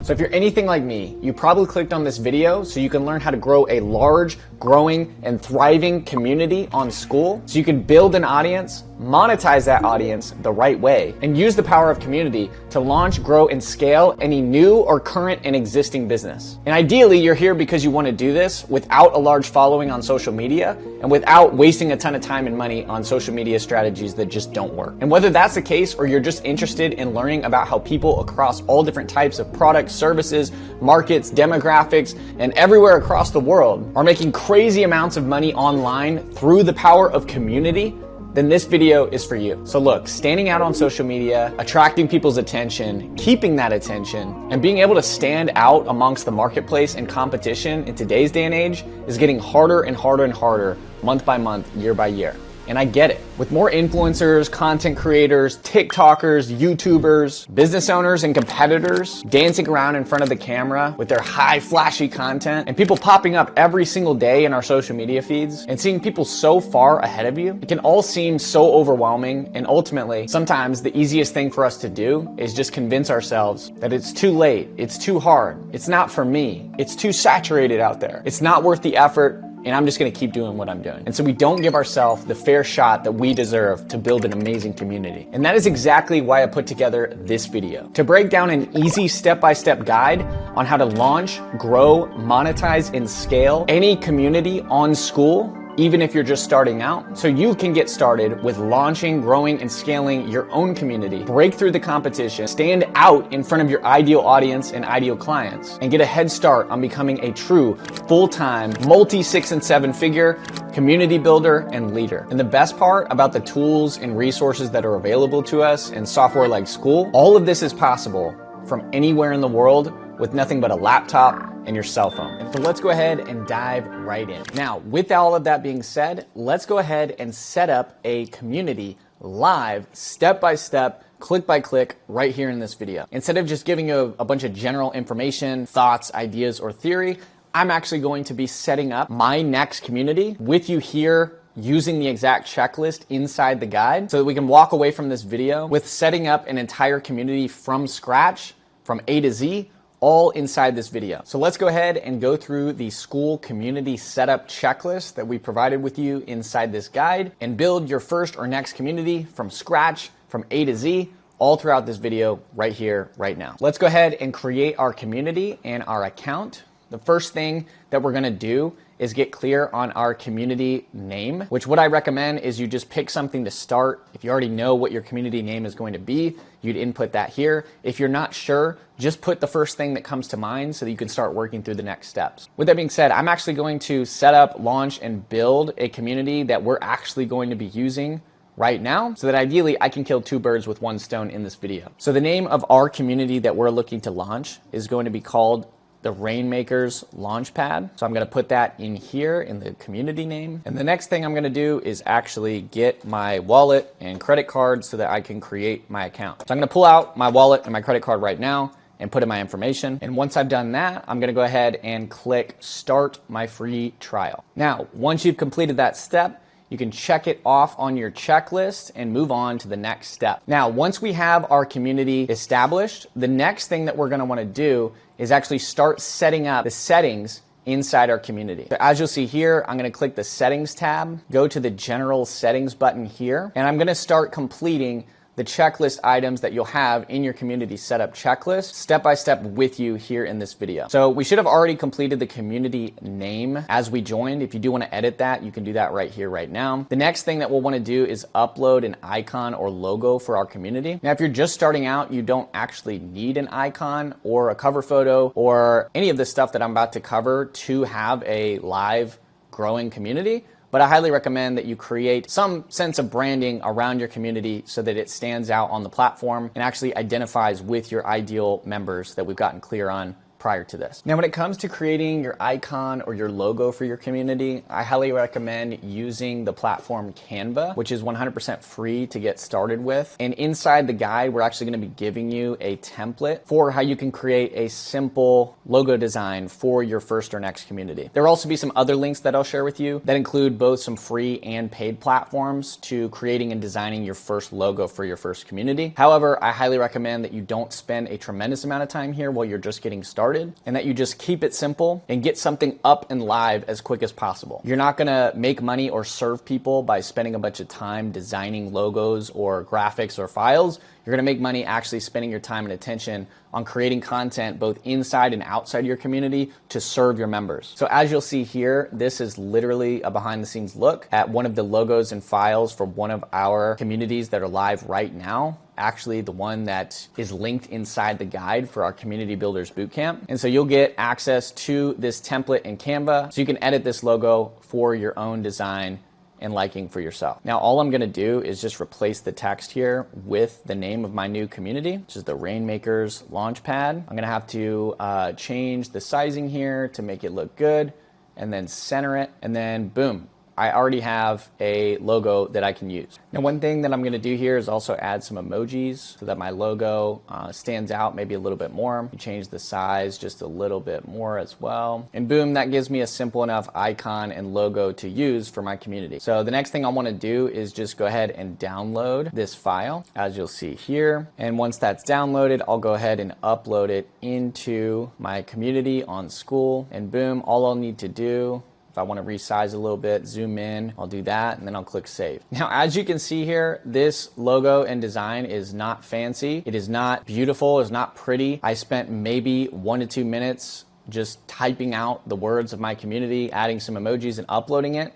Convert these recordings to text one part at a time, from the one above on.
So if you're anything like me, you probably clicked on this video so you can learn how to grow a large, growing, and thriving community on Skool, so you can build an audience, monetize that audience the right way, and use the power of community to launch, grow, and scale any new or current and existing business. And ideally, you're here because you want to do this without a large following on social media and without wasting a ton of time and money on social media strategies that just don't work. And whether that's the case or you're just interested in learning about how people across all different types of products, services, markets, demographics, and everywhere across the world are making crazy amounts of money online through the power of community, then this video is for you. So look, standing out on social media, attracting people's attention, keeping that attention, and being able to stand out amongst the marketplace and competition in today's day and age is getting harder and harder and harder month by month, year by year. And I get it. With more influencers, content creators, TikTokers, YouTubers, business owners, and competitors dancing around in front of the camera with their high flashy content, and people popping up every single day in our social media feeds, and seeing people so far ahead of you, it can all seem so overwhelming. And ultimately, sometimes the easiest thing for us to do is just convince ourselves that it's too late, it's too hard, it's not for me, it's too saturated out there, it's not worth the effort, and I'm just gonna keep doing what I'm doing. And so we don't give ourselves the fair shot that we deserve to build an amazing community. And that is exactly why I put together this video, to break down an easy step-by-step guide on how to launch, grow, monetize, and scale any community on Skool, even if you're just starting out, so you can get started with launching, growing, and scaling your own community, break through the competition, stand out in front of your ideal audience and ideal clients, and get a head start on becoming a true, full-time, multi-6 and 7 figure community builder and leader. And the best part about the tools and resources that are available to us in software like Skool, all of this is possible from anywhere in the world with nothing but a laptop and your cell phone. And so let's go ahead and dive right in. Now, with all of that being said, let's go ahead and set up a community live, step by step, click by click, right here in this video. Instead of just giving you a bunch of general information, thoughts, ideas, or theory, I'm actually going to be setting up my next community with you here, using the exact checklist inside the guide so that we can walk away from this video with setting up an entire community from scratch, from A to Z, all inside this video. So let's go ahead and go through the Skool community setup checklist that we provided with you inside this guide and build your first or next community from scratch, from A to Z, all throughout this video right here, right now. Let's go ahead and create our community and our account. The first thing that we're gonna do is get clear on our community name, which what I recommend is you just pick something to start. If you already know what your community name is going to be, you'd input that here. If you're not sure, just put the first thing that comes to mind so that you can start working through the next steps. With that being said, I'm actually going to set up, launch, and build a community that we're actually going to be using right now, so that ideally I can kill two birds with one stone in this video. So the name of our community that we're looking to launch is going to be called the Rainmakers Launchpad. So I'm gonna put that in here in the community name. And the next thing I'm gonna do is actually get my wallet and credit card so that I can create my account. So I'm gonna pull out my wallet and my credit card right now and put in my information. And once I've done that, I'm gonna go ahead and click Start My Free Trial. Now, once you've completed that step, you can check it off on your checklist and move on to the next step. Now, once we have our community established, the next thing that we're gonna wanna do is actually start setting up the settings inside our community. So as you'll see here, I'm gonna click the Settings tab, go to the General Settings button here, and I'm gonna start completing the checklist items that you'll have in your community setup checklist step by step with you here in this video. So we should have already completed the community name as we joined. If you do want to edit that, you can do that right here, right now. The next thing that we'll want to do is upload an icon or logo for our community. Now, if you're just starting out, you don't actually need an icon or a cover photo or any of the stuff that I'm about to cover to have a live growing community. But I highly recommend that you create some sense of branding around your community so that it stands out on the platform and actually identifies with your ideal members that we've gotten clear on prior to this. Now, when it comes to creating your icon or your logo for your community, I highly recommend using the platform Canva, which is 100% free to get started with. And inside the guide, we're actually going to be giving you a template for how you can create a simple logo design for your first or next community. There will also be some other links that I'll share with you that include both some free and paid platforms to creating and designing your first logo for your first community. However, I highly recommend that you don't spend a tremendous amount of time here while you're just getting started, and that you just keep it simple and get something up and live as quick as possible. You're not gonna make money or serve people by spending a bunch of time designing logos or graphics or files. You're gonna make money actually spending your time and attention on creating content both inside and outside your community to serve your members. So as you'll see here, this is literally a behind the scenes look at one of the logos and files for one of our communities that are live right now. Actually, the one that is linked inside the guide for our Community Builders Bootcamp. And so you'll get access to this template in Canva so you can edit this logo for your own design and liking for yourself. Now, all I'm gonna do is just replace the text here with the name of my new community, which is the Rainmakers Launchpad. I'm gonna have to change the sizing here to make it look good, and then center it, and then boom. I already have a logo that I can use. Now, one thing that I'm gonna do here is also add some emojis so that my logo stands out maybe a little bit more. Change the size just a little bit more as well. And boom, that gives me a simple enough icon and logo to use for my community. So the next thing I wanna do is just go ahead and download this file, as you'll see here. And once that's downloaded, I'll go ahead and upload it into my community on Skool. And boom, all I'll need to do, if I want to resize a little bit, zoom in, I'll do that, and then I'll click save. Now, as you can see here, this logo and design is not fancy. It is not beautiful, it's not pretty. I spent maybe 1 to 2 minutes just typing out the words of my community, adding some emojis and uploading it.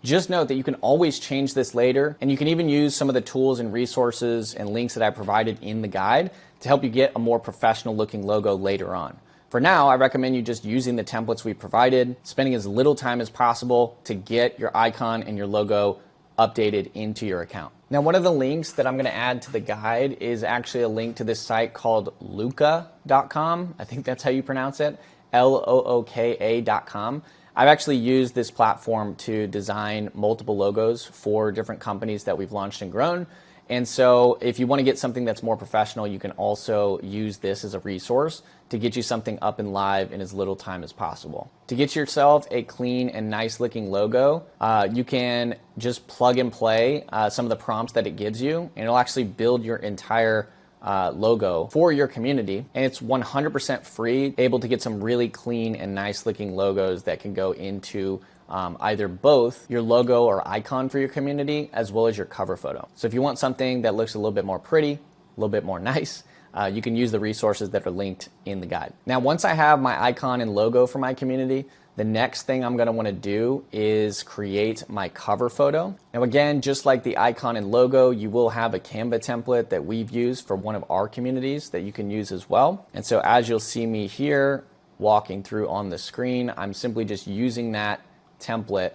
Just note that you can always change this later, and you can even use some of the tools and resources and links that I provided in the guide to help you get a more professional looking logo later on. For now, I recommend you just using the templates we provided, spending as little time as possible to get your icon and your logo updated into your account. Now, one of the links that I'm gonna add to the guide is actually a link to this site called looka.com. I think that's how you pronounce it, LOOKA.com. I've actually used this platform to design multiple logos for different companies that we've launched and grown. And so if you want to get something that's more professional, you can also use this as a resource to get you something up and live in as little time as possible. To get yourself a clean and nice looking logo, you can just plug and play some of the prompts that it gives you, and it'll actually build your entire logo for your community. And it's 100% free, able to get some really clean and nice looking logos that can go into either both your logo or icon for your community as well as your cover photo. So if you want something that looks a little bit more pretty, a little bit more nice, you can use the resources that are linked in the guide. Now, once I have my icon and logo for my community, the next thing I'm gonna wanna do is create my cover photo. Now again, just like the icon and logo, you will have a Canva template that we've used for one of our communities that you can use as well. And so as you'll see me here walking through on the screen, I'm simply just using that template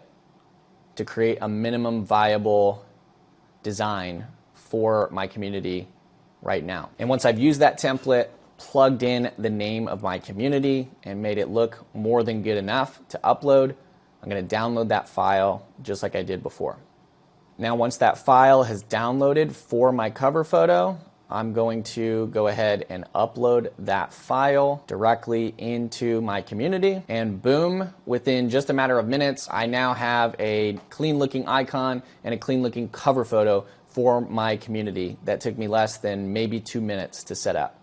to create a minimum viable design for my community right now. And once I've used that template, plugged in the name of my community and made it look more than good enough to upload, I'm going to download that file just like I did before. Now, once that file has downloaded for my cover photo, I'm going to go ahead and upload that file directly into my community, and boom, within just a matter of minutes, I now have a clean looking icon and a clean looking cover photo for my community that took me less than maybe 2 minutes to set up.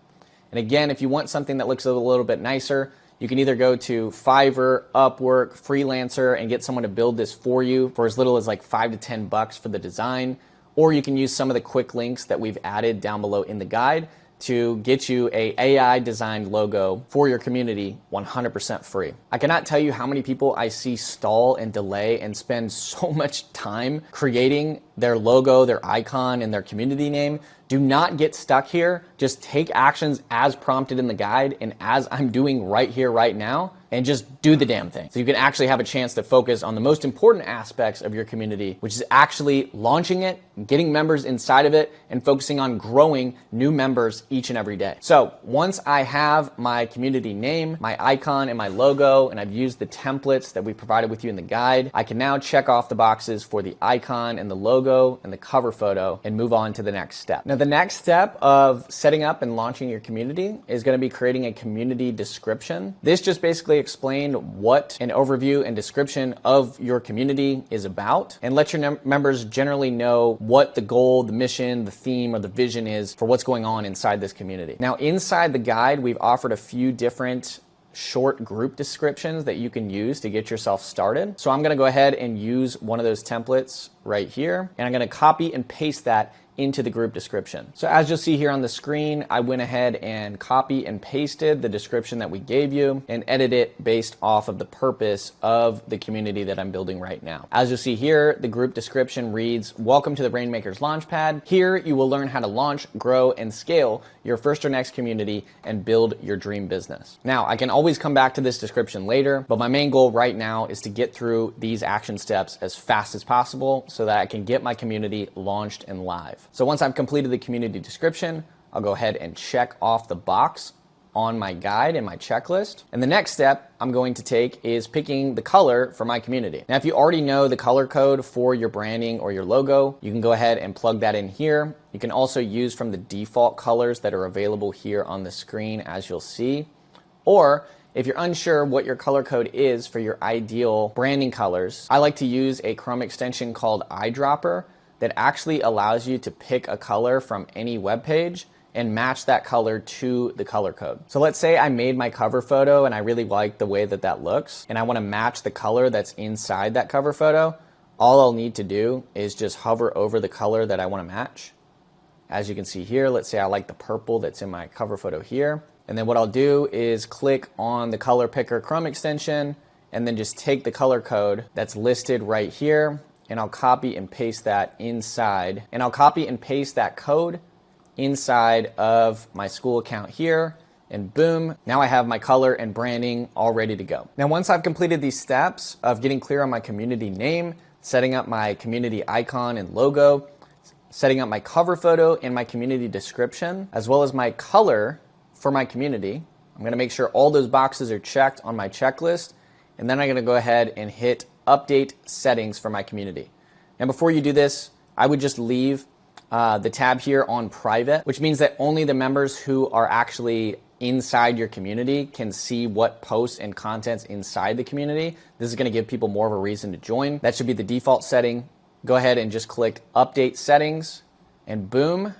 And again, if you want something that looks a little bit nicer, you can either go to Fiverr, Upwork, Freelancer, and get someone to build this for you for as little as like $5 to $10 for the design. Or you can use some of the quick links that we've added down below in the guide to get you a AI designed logo for your community 100% free. I cannot tell you how many people I see stall and delay and spend so much time creating their logo, their icon, and their community name Do not get stuck here. Just take actions as prompted in the guide and as I'm doing right here, right now, and just do the damn thing. So you can actually have a chance to focus on the most important aspects of your community, which is actually launching it, getting members inside of it, and focusing on growing new members each and every day. So once I have my community name, my icon, and my logo, and I've used the templates that we provided with you in the guide, I can now check off the boxes for the icon and the logo and the cover photo and move on to the next step. Now, the next step of setting up and launching your community is going to be creating a community description. This just basically explain what an overview and description of your community is about and let your members generally know what the goal, the mission, the theme, or the vision is for what's going on inside this community. Now, inside the guide, we've offered a few different short group descriptions that you can use to get yourself started. So I'm going to go ahead and use one of those templates right here, and I'm going to copy and paste that into the group description. So as you'll see here on the screen, I went ahead and copy and pasted the description that we gave you and edit it based off of the purpose of the community that I'm building right now. As you'll see here, the group description reads, "Welcome to the Rainmakers Launchpad. Here you will learn how to launch, grow, and scale your first or next community and build your dream business." Now, I can always come back to this description later, but my main goal right now is to get through these action steps as fast as possible so that I can get my community launched and live. So once I've completed the community description, I'll go ahead and check off the box on my guide and my checklist. And the next step I'm going to take is picking the color for my community. Now, if you already know the color code for your branding or your logo, you can go ahead and plug that in here. You can also use from the default colors that are available here on the screen, as you'll see. Or if you're unsure what your color code is for your ideal branding colors, I like to use a Chrome extension called Eyedropper that actually allows you to pick a color from any web page and match that color to the color code. So let's say I made my cover photo and I really like the way that that looks, and I want to match the color that's inside that cover photo. All I'll need to do is just hover over the color that I want to match. As you can see here, let's say I like the purple that's in my cover photo here. And then what I'll do is click on the color picker Chrome extension and then just take the color code that's listed right here, and I'll copy and paste that inside. And I'll copy and paste that code inside of my Skool account here, and boom, now I have my color and branding all ready to go. Now, once I've completed these steps of getting clear on my community name, setting up my community icon and logo, setting up my cover photo and my community description, as well as my color for my community, I'm gonna make sure all those boxes are checked on my checklist, and then I'm gonna go ahead and hit update settings for my community. Now, before you do this, I would just leave the tab here on private, which means that only the members who are actually inside your community can see what posts and contents inside the community. This is going to give people more of a reason to join. That should be the default setting. Go ahead and just click update settings, and boom,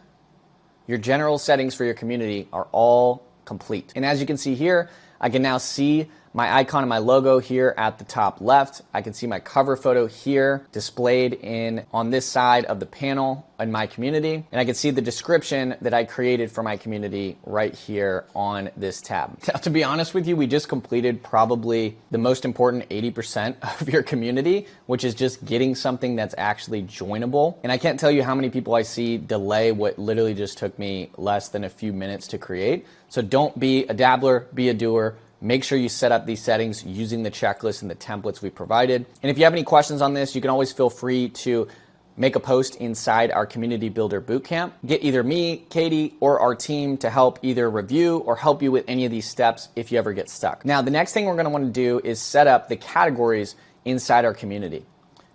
your general settings for your community are all complete. And as you can see here, I can now see my icon and my logo here at the top left. I can see my cover photo here displayed on this side of the panel in my community. And I can see the description that I created for my community right here on this tab. Now, to be honest with you, we just completed probably the most important 80% of your community, which is just getting something that's actually joinable. And I can't tell you how many people I see delay what literally just took me less than a few minutes to create. So don't be a dabbler, be a doer. Make sure you set up these settings using the checklist and the templates we provided. And if you have any questions on this, you can always feel free to make a post inside our Community Builder Bootcamp. Get either me, Katie, or our team to help either review or help you with any of these steps if you ever get stuck. Now, the next thing we're gonna wanna do is set up the categories inside our community.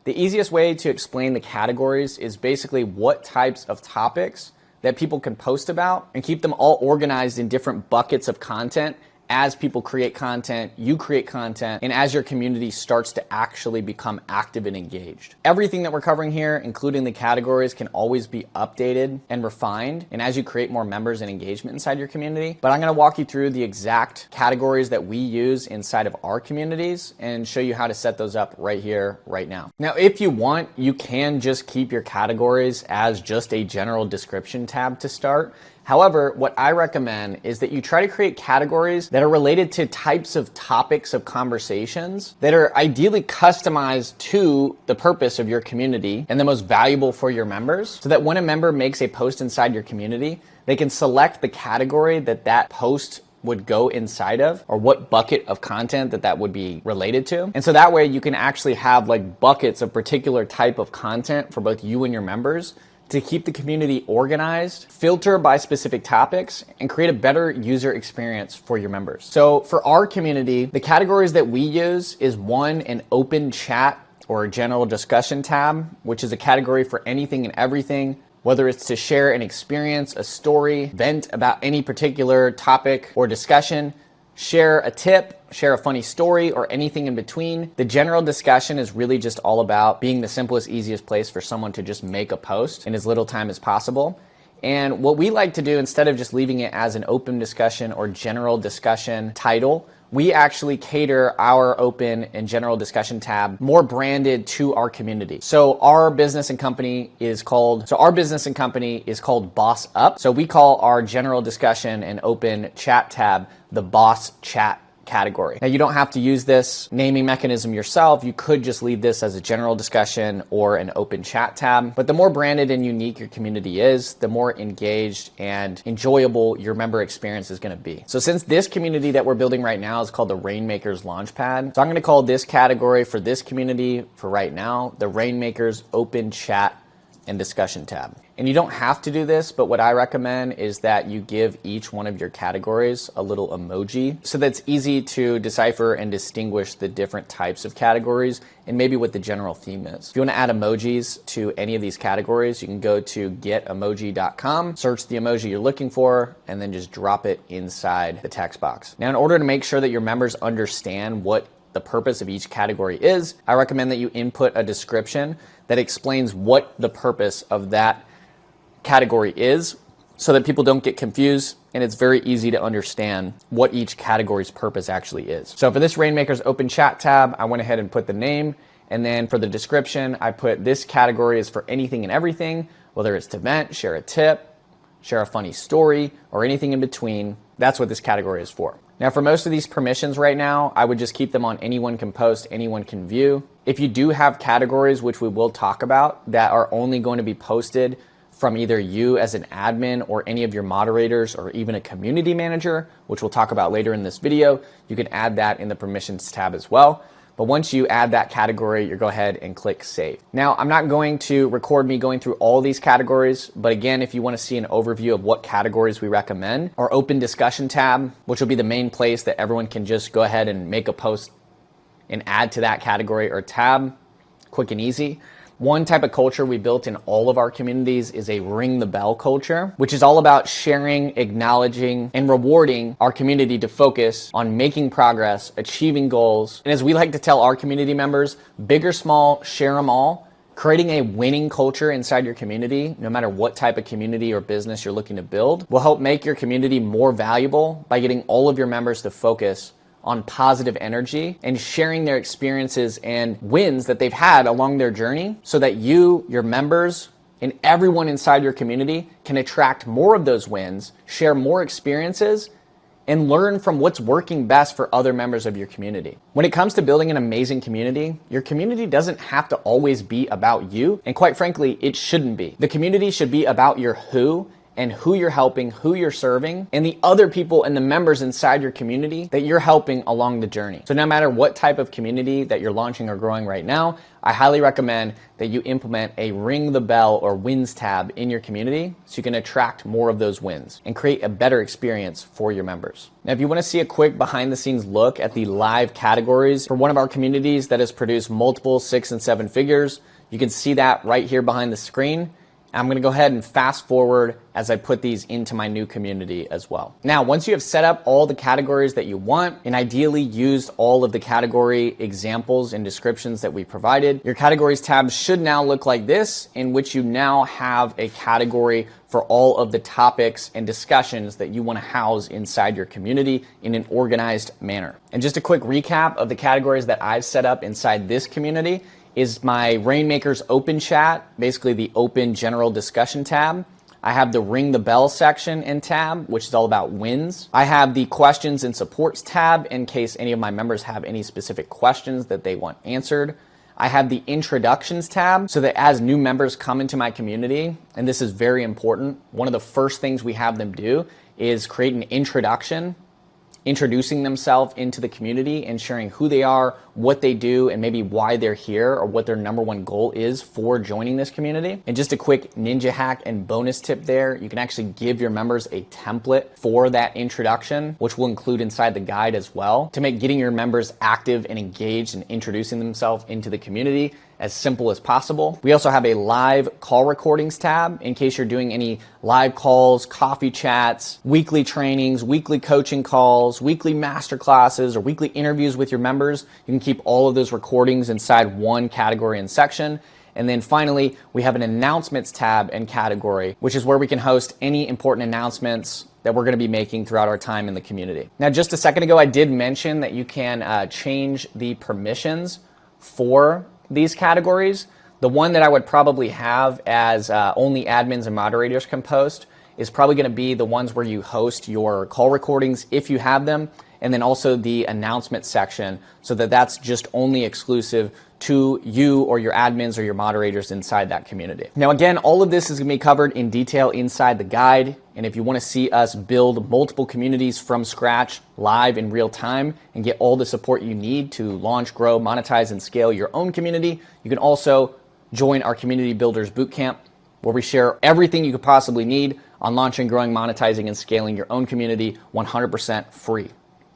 The easiest way to explain the categories is basically what types of topics that people can post about and keep them all organized in different buckets of content. As people create content, you create content, and as your community starts to actually become active and engaged. Everything that we're covering here, including the categories, can always be updated and refined, and as you create more members and engagement inside your community. But I'm gonna walk you through the exact categories that we use inside of our communities and show you how to set those up right here, right now. Now, if you want, you can just keep your categories as just a general description tab to start. However, what I recommend is that you try to create categories that are related to types of topics of conversations that are ideally customized to the purpose of your community and the most valuable for your members, so that when a member makes a post inside your community, they can select the category that that post would go inside of, or what bucket of content that that would be related to. And so that way you can actually have like buckets of particular type of content for both you and your members to keep the community organized, filter by specific topics, and create a better user experience for your members. So for our community, the categories that we use is one, an open chat or general discussion tab, which is a category for anything and everything, whether it's to share an experience, a story, vent about any particular topic or discussion, share a tip, share a funny story, or anything in between. The general discussion is really just all about being the simplest, easiest place for someone to just make a post in as little time as possible. And what we like to do, instead of just leaving it as an open discussion or general discussion title, we actually cater our open and general discussion tab more branded to our community. So our business and company is called Boss Up. So we call our general discussion and open chat tab the Boss Chat category. Now, you don't have to use this naming mechanism yourself. You could just leave this as a general discussion or an open chat tab. But the more branded and unique your community is, the more engaged and enjoyable your member experience is going to be. So since this community that we're building right now is called the Rainmakers Launchpad, so I'm going to call this category for this community for right now the Rainmakers Open Chat and Discussion tab. And you don't have to do this, but what I recommend is that you give each one of your categories a little emoji so that's easy to decipher and distinguish the different types of categories and maybe what the general theme is. If you want to add emojis to any of these categories, you can go to getomoji.com, search the emoji you're looking for, and then just drop it inside the text box. Now, in order to make sure that your members understand what the purpose of each category is, I recommend that you input a description that explains what the purpose of that category is so that people don't get confused and it's very easy to understand what each category's purpose actually is. So for this Rainmakers Open Chat tab, I went ahead and put the name, and then for the description, I put this category is for anything and everything, whether it's to vent, share a tip, share a funny story, or anything in between. That's what this category is for. Now, for most of these permissions right now, I would just keep them on anyone can post, anyone can view. If you do have categories, which we will talk about, that are only going to be posted from either you as an admin or any of your moderators or even a community manager, which we'll talk about later in this video, you can add that in the permissions tab as well. But once you add that category, you go ahead and click save. Now, I'm not going to record me going through all these categories, but again, if you want to see an overview of what categories we recommend, our open discussion tab, which will be the main place that everyone can just go ahead and make a post and add to that category or tab, quick and easy. One type of culture we built in all of our communities is a ring the bell culture, which is all about sharing, acknowledging, and rewarding our community to focus on making progress, achieving goals. And as we like to tell our community members, big or small, share them all. Creating a winning culture inside your community, no matter what type of community or business you're looking to build, will help make your community more valuable by getting all of your members to focus on positive energy and sharing their experiences and wins that they've had along their journey, so that you, your members, and everyone inside your community can attract more of those wins, share more experiences, and learn from what's working best for other members of your community. When it comes to building an amazing community, your community doesn't have to always be about you, and quite frankly, it shouldn't be. The community should be about your who and who you're helping, who you're serving, and the other people and the members inside your community that you're helping along the journey. So no matter what type of community that you're launching or growing right now, I highly recommend that you implement a ring the bell or wins tab in your community so you can attract more of those wins and create a better experience for your members. Now, if you want to see a quick behind the scenes look at the live categories for one of our communities that has produced multiple 6 and 7 figures, you can see that right here behind the screen. I'm going to go ahead and fast forward as I put these into my new community as well. Now, once you have set up all the categories that you want and ideally used all of the category examples and descriptions that we provided, your categories tab should now look like this, in which you now have a category for all of the topics and discussions that you want to house inside your community in an organized manner. And just a quick recap of the categories that I've set up inside this community is my Rainmakers Open Chat, basically the open general discussion tab, I have the ring the bell section and tab, which is all about wins. I have the questions and supports tab in case any of my members have any specific questions that they want answered. I have the introductions tab so that as new members come into my community, and this is very important, one of the first things we have them do is create an introduction, introducing themselves into the community and sharing who they are, what they do, and maybe why they're here or what their number one goal is for joining this community. And just a quick ninja hack and bonus tip there, you can actually give your members a template for that introduction, which we'll include inside the guide as well, to make getting your members active and engaged and introducing themselves into the community as simple as possible. We also have a live call recordings tab in case you're doing any live calls, coffee chats, weekly trainings, weekly coaching calls, weekly master classes, or weekly interviews with your members. You can keep all of those recordings inside one category and section. And then finally, we have an announcements tab and category, which is where we can host any important announcements that we're going to be making throughout our time in the community. Now, just a second ago, I did mention that you can change the permissions for these categories. The one that I would probably have as only admins and moderators can post is probably going to be the ones where you host your call recordings if you have them, and then also the announcement section so that that's just only exclusive to you or your admins or your moderators inside that community. Now again, all of this is going to be covered in detail inside the guide, and if you want to see us build multiple communities from scratch live in real time and get all the support you need to launch, grow, monetize, and scale your own community, you can also join our Community Builders Bootcamp, where we share everything you could possibly need on launching, growing, monetizing, and scaling your own community 100% free.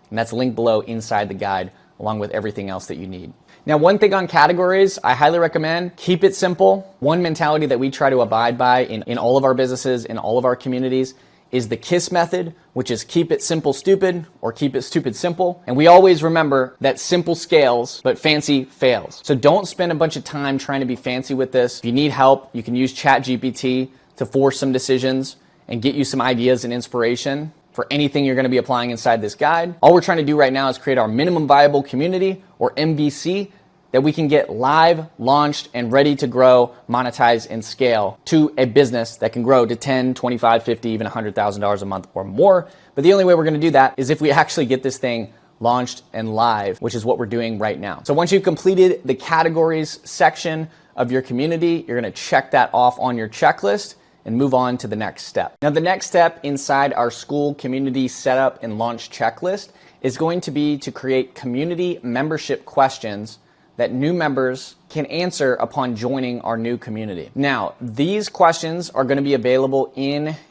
And that's linked below inside the guide, along with everything else that you need. Now, one thing on categories, I highly recommend keep it simple. One mentality that we try to abide by in all of our businesses, in all of our communities, is the KISS method, which is keep it simple, stupid, or keep it stupid, simple. And we always remember that simple scales, but fancy fails. So don't spend a bunch of time trying to be fancy with this. If you need help, you can use ChatGPT to force some decisions and get you some ideas and inspiration for anything you're going to be applying inside this guide. All we're trying to do right now is create our minimum viable community, or MVC, that we can get live, launched, and ready to grow, monetize, and scale to a business that can grow to $10, $25, $50, even $100,000 a month or more. But the only way we're going to do that is if we actually get this thing launched and live, which is what we're doing right now. So once you've completed the categories section of your community, you're going to check that off on your checklist and move on to the next step. Now, the next step inside our Skool community setup and launch checklist is going to be to create community membership questions that new members can answer upon joining our new community. Now, these questions are going to be available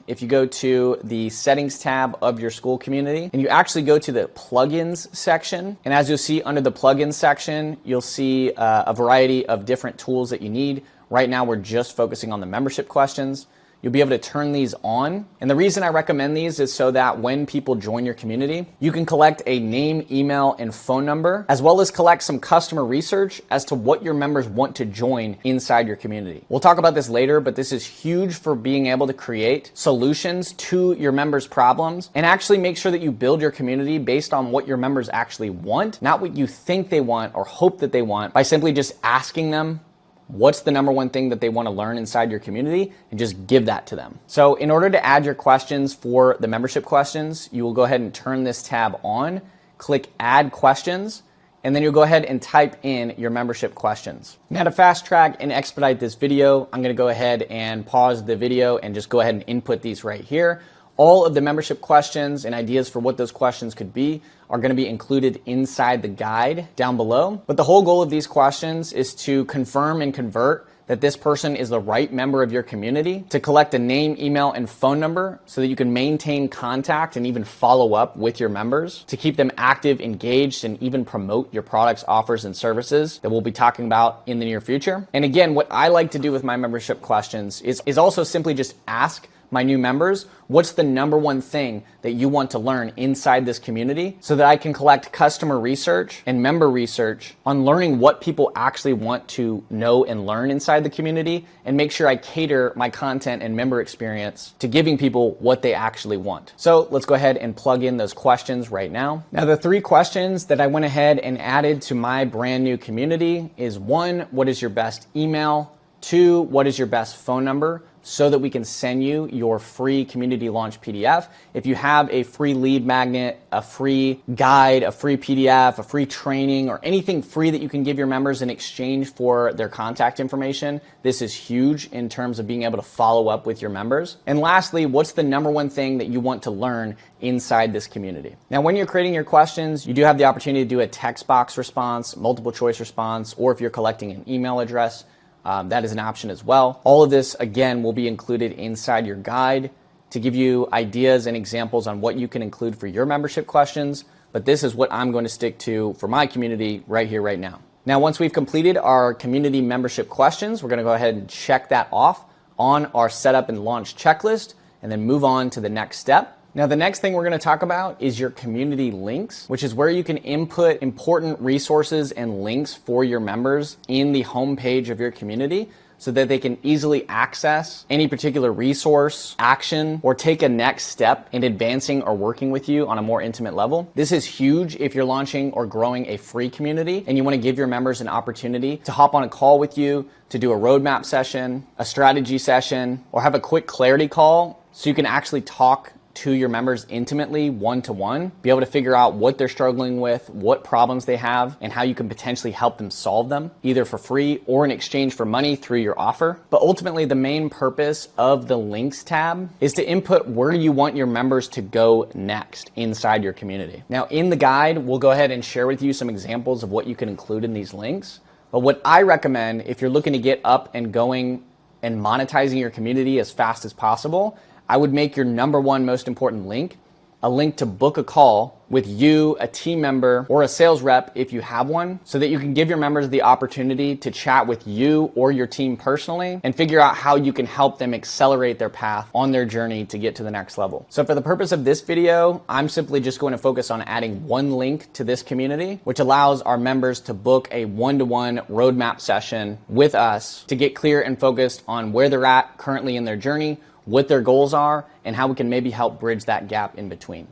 if you go to the settings tab of your Skool community, and you actually go to the plugins section. And as you'll see under the plugins section, you'll see a variety of different tools that you need. Right now, we're just focusing on the membership questions. You'll be able to turn these on. And the reason I recommend these is so that when people join your community, you can collect a name, email, and phone number, as well as collect some customer research as to what your members want to join inside your community. We'll talk about this later, but this is huge for being able to create solutions to your members' problems and actually make sure that you build your community based on what your members actually want, not what you think they want or hope that they want, by simply just asking them what's the number one thing that they want to learn inside your community and just give that to them. So in order to add your questions for the membership questions, you will go ahead and turn this tab on, click add questions, and then you'll go ahead and type in your membership questions. Now, to fast track and expedite this video, I'm going to go ahead and pause the video and just go ahead and input these right here. All of the membership questions and ideas for what those questions could be are going to be included inside the guide down below. But the whole goal of these questions is to confirm and convert that this person is the right member of your community, to collect a name, email, and phone number so that you can maintain contact and even follow up with your members, to keep them active, engaged, and even promote your products, offers, and services that we'll be talking about in the near future. And again, what I like to do with my membership questions is also simply just ask my new members, what's the number one thing that you want to learn inside this community, so that I can collect customer research and member research on learning what people actually want to know and learn inside the community, and make sure I cater my content and member experience to giving people what they actually want. So let's go ahead and plug in those questions right now. Now, the 3 questions that I went ahead and added to my brand new community is 1, what is your best email? 2, what is your best phone number? so that we can send you your free community launch PDF. If you have a free lead magnet, a free guide, a free PDF, a free training, or anything free that you can give your members in exchange for their contact information, this is huge in terms of being able to follow up with your members. And lastly, what's the number one thing that you want to learn inside this community? Now, when you're creating your questions, you do have the opportunity to do a text box response, multiple choice response, or if you're collecting an email address, that is an option as well. All of this, again, will be included inside your guide to give you ideas and examples on what you can include for your membership questions. But this is what I'm going to stick to for my community right here, right now. Now, once we've completed our community membership questions, we're going to go ahead and check that off on our setup and launch checklist and then move on to the next step. Now, the next thing we're going to talk about is your community links, which is where you can input important resources and links for your members in the homepage of your community so that they can easily access any particular resource, action, or take a next step in advancing or working with you on a more intimate level. This is huge if you're launching or growing a free community and you want to give your members an opportunity to hop on a call with you, to do a roadmap session, a strategy session, or have a quick clarity call so you can actually talk to your members intimately, one-to-one, be able to figure out what they're struggling with, what problems they have, and how you can potentially help them solve them, either for free or in exchange for money through your offer. But ultimately, the main purpose of the links tab is to input where you want your members to go next inside your community. Now, in the guide, we'll go ahead and share with you some examples of what you can include in these links. But what I recommend, if you're looking to get up and going and monetizing your community as fast as possible, I would make your number one most important link a link to book a call with you, a team member, or a sales rep if you have one, so that you can give your members the opportunity to chat with you or your team personally and figure out how you can help them accelerate their path on their journey to get to the next level. So for the purpose of this video, I'm simply just going to focus on adding one link to this community, which allows our members to book a one-to-one roadmap session with us to get clear and focused on where they're at currently in their journey, what their goals are, and how we can maybe help bridge that gap in between.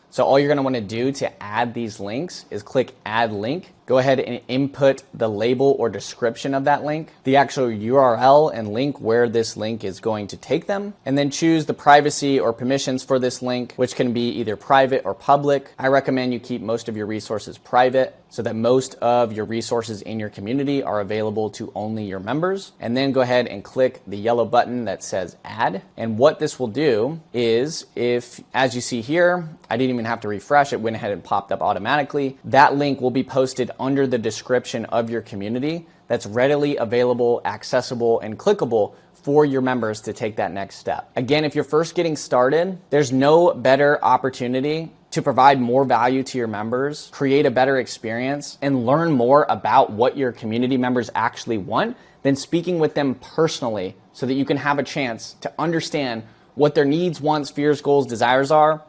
So all you're going to want to do to add these links is click Add Link. Go ahead and input the label or description of that link, the actual URL and link where this link is going to take them, and then choose the privacy or permissions for this link, which can be either private or public. I recommend you keep most of your resources private so that most of your resources in your community are available to only your members. And then go ahead and click the yellow button that says Add. And what this will do is, if, as you see here, I didn't even have to refresh, it went ahead and popped up automatically. That link will be posted under the description of your community that's readily available, accessible, and clickable for your members to take that next step. Again, if you're first getting started, there's no better opportunity to provide more value to your members, create a better experience, and learn more about what your community members actually want than speaking with them personally so that you can have a chance to understand what their needs, wants, fears, goals, desires are,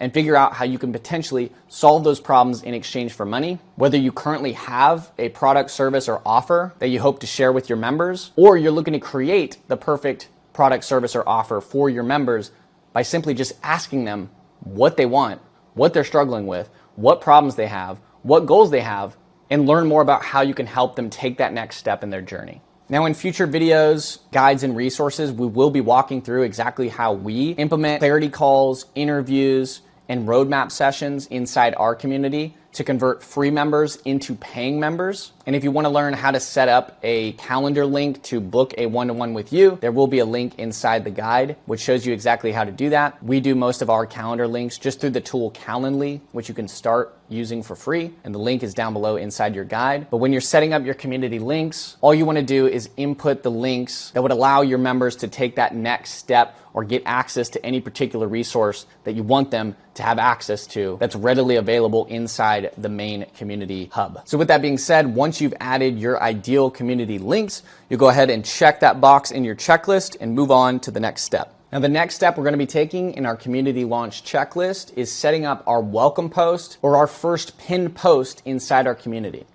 and figure out how you can potentially solve those problems in exchange for money, whether you currently have a product, service, or offer that you hope to share with your members, or you're looking to create the perfect product, service, or offer for your members by simply just asking them what they want, what they're struggling with, what problems they have, what goals they have, and learn more about how you can help them take that next step in their journey. Now, in future videos, guides, and resources, we will be walking through exactly how we implement clarity calls, interviews, and roadmap sessions inside our community to convert free members into paying members. And if you want to learn how to set up a calendar link to book a one-to-one with you, there will be a link inside the guide which shows you exactly how to do that. We do most of our calendar links just through the tool Calendly, which you can start using for free, and the link is down below inside your guide. But when you're setting up your community links, all you want to do is input the links that would allow your members to take that next step or get access to any particular resource that you want them to have access to that's readily available inside the main community hub. So with that being said, once you've added your ideal community links, you go ahead and check that box in your checklist and move on to the next step. Now, the next step we're going to be taking in our community launch checklist is setting up our welcome post or our first pinned post inside our community.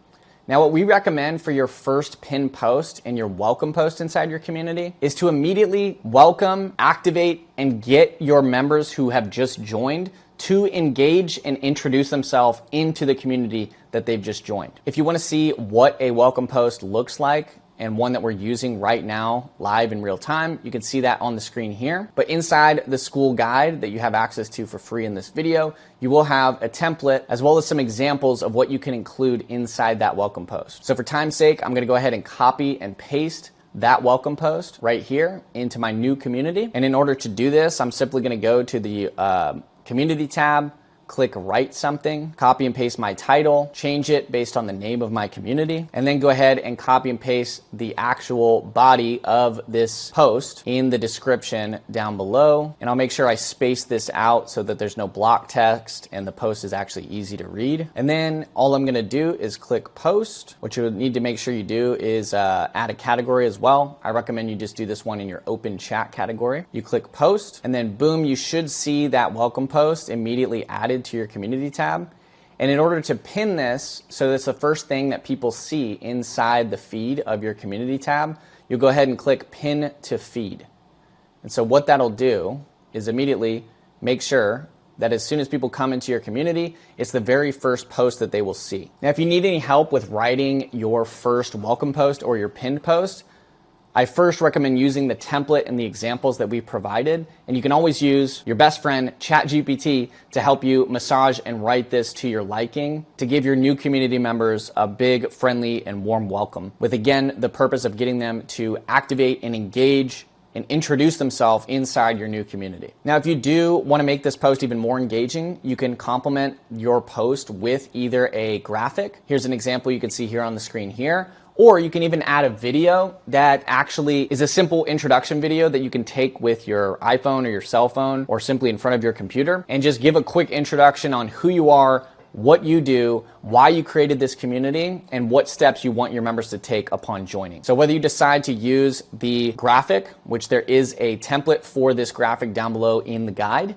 Now, what we recommend for your first pinned post and your welcome post inside your community is to immediately welcome, activate, and get your members who have just joined to engage and introduce themselves into the community that they've just joined. If you want to see what a welcome post looks like and one that we're using right now live in real time. You can see that on the screen here. But inside the Skool guide that you have access to for free in this video, you will have a template as well as some examples of what you can include inside that welcome post. So for time's sake, I'm gonna go ahead and copy and paste that welcome post right here into my new community. And in order to do this, I'm simply gonna go to the community tab, click write something, copy and paste my title, change it based on the name of my community, and then go ahead and copy and paste the actual body of this post in the description down below. And I'll make sure I space this out so that there's no block text and the post is actually easy to read. And then all I'm gonna do is click post. What you need to make sure you do is add a category as well. I recommend you just do this one in your open chat category. You click post, and then boom, you should see that welcome post immediately added to your community tab. And in order to pin this, so that's the first thing that people see inside the feed of your community tab, you'll go ahead and click pin to feed. And so what that'll do is immediately make sure that as soon as people come into your community, it's the very first post that they will see. Now, if you need any help with writing your first welcome post or your pinned post, I first recommend using the template and the examples that we provided, and you can always use your best friend ChatGPT to help you massage and write this to your liking to give your new community members a big, friendly, and warm welcome, with again the purpose of getting them to activate and engage and introduce themselves inside your new community. Now, if you do want to make this post even more engaging, you can complement your post with either a graphic. Here's an example you can see here on the screen here. Or you can even add a video that actually is a simple introduction video that you can take with your iPhone or your cell phone or simply in front of your computer and just give a quick introduction on who you are, what you do, why you created this community, and what steps you want your members to take upon joining. So whether you decide to use the graphic, which there is a template for this graphic down below in the guide,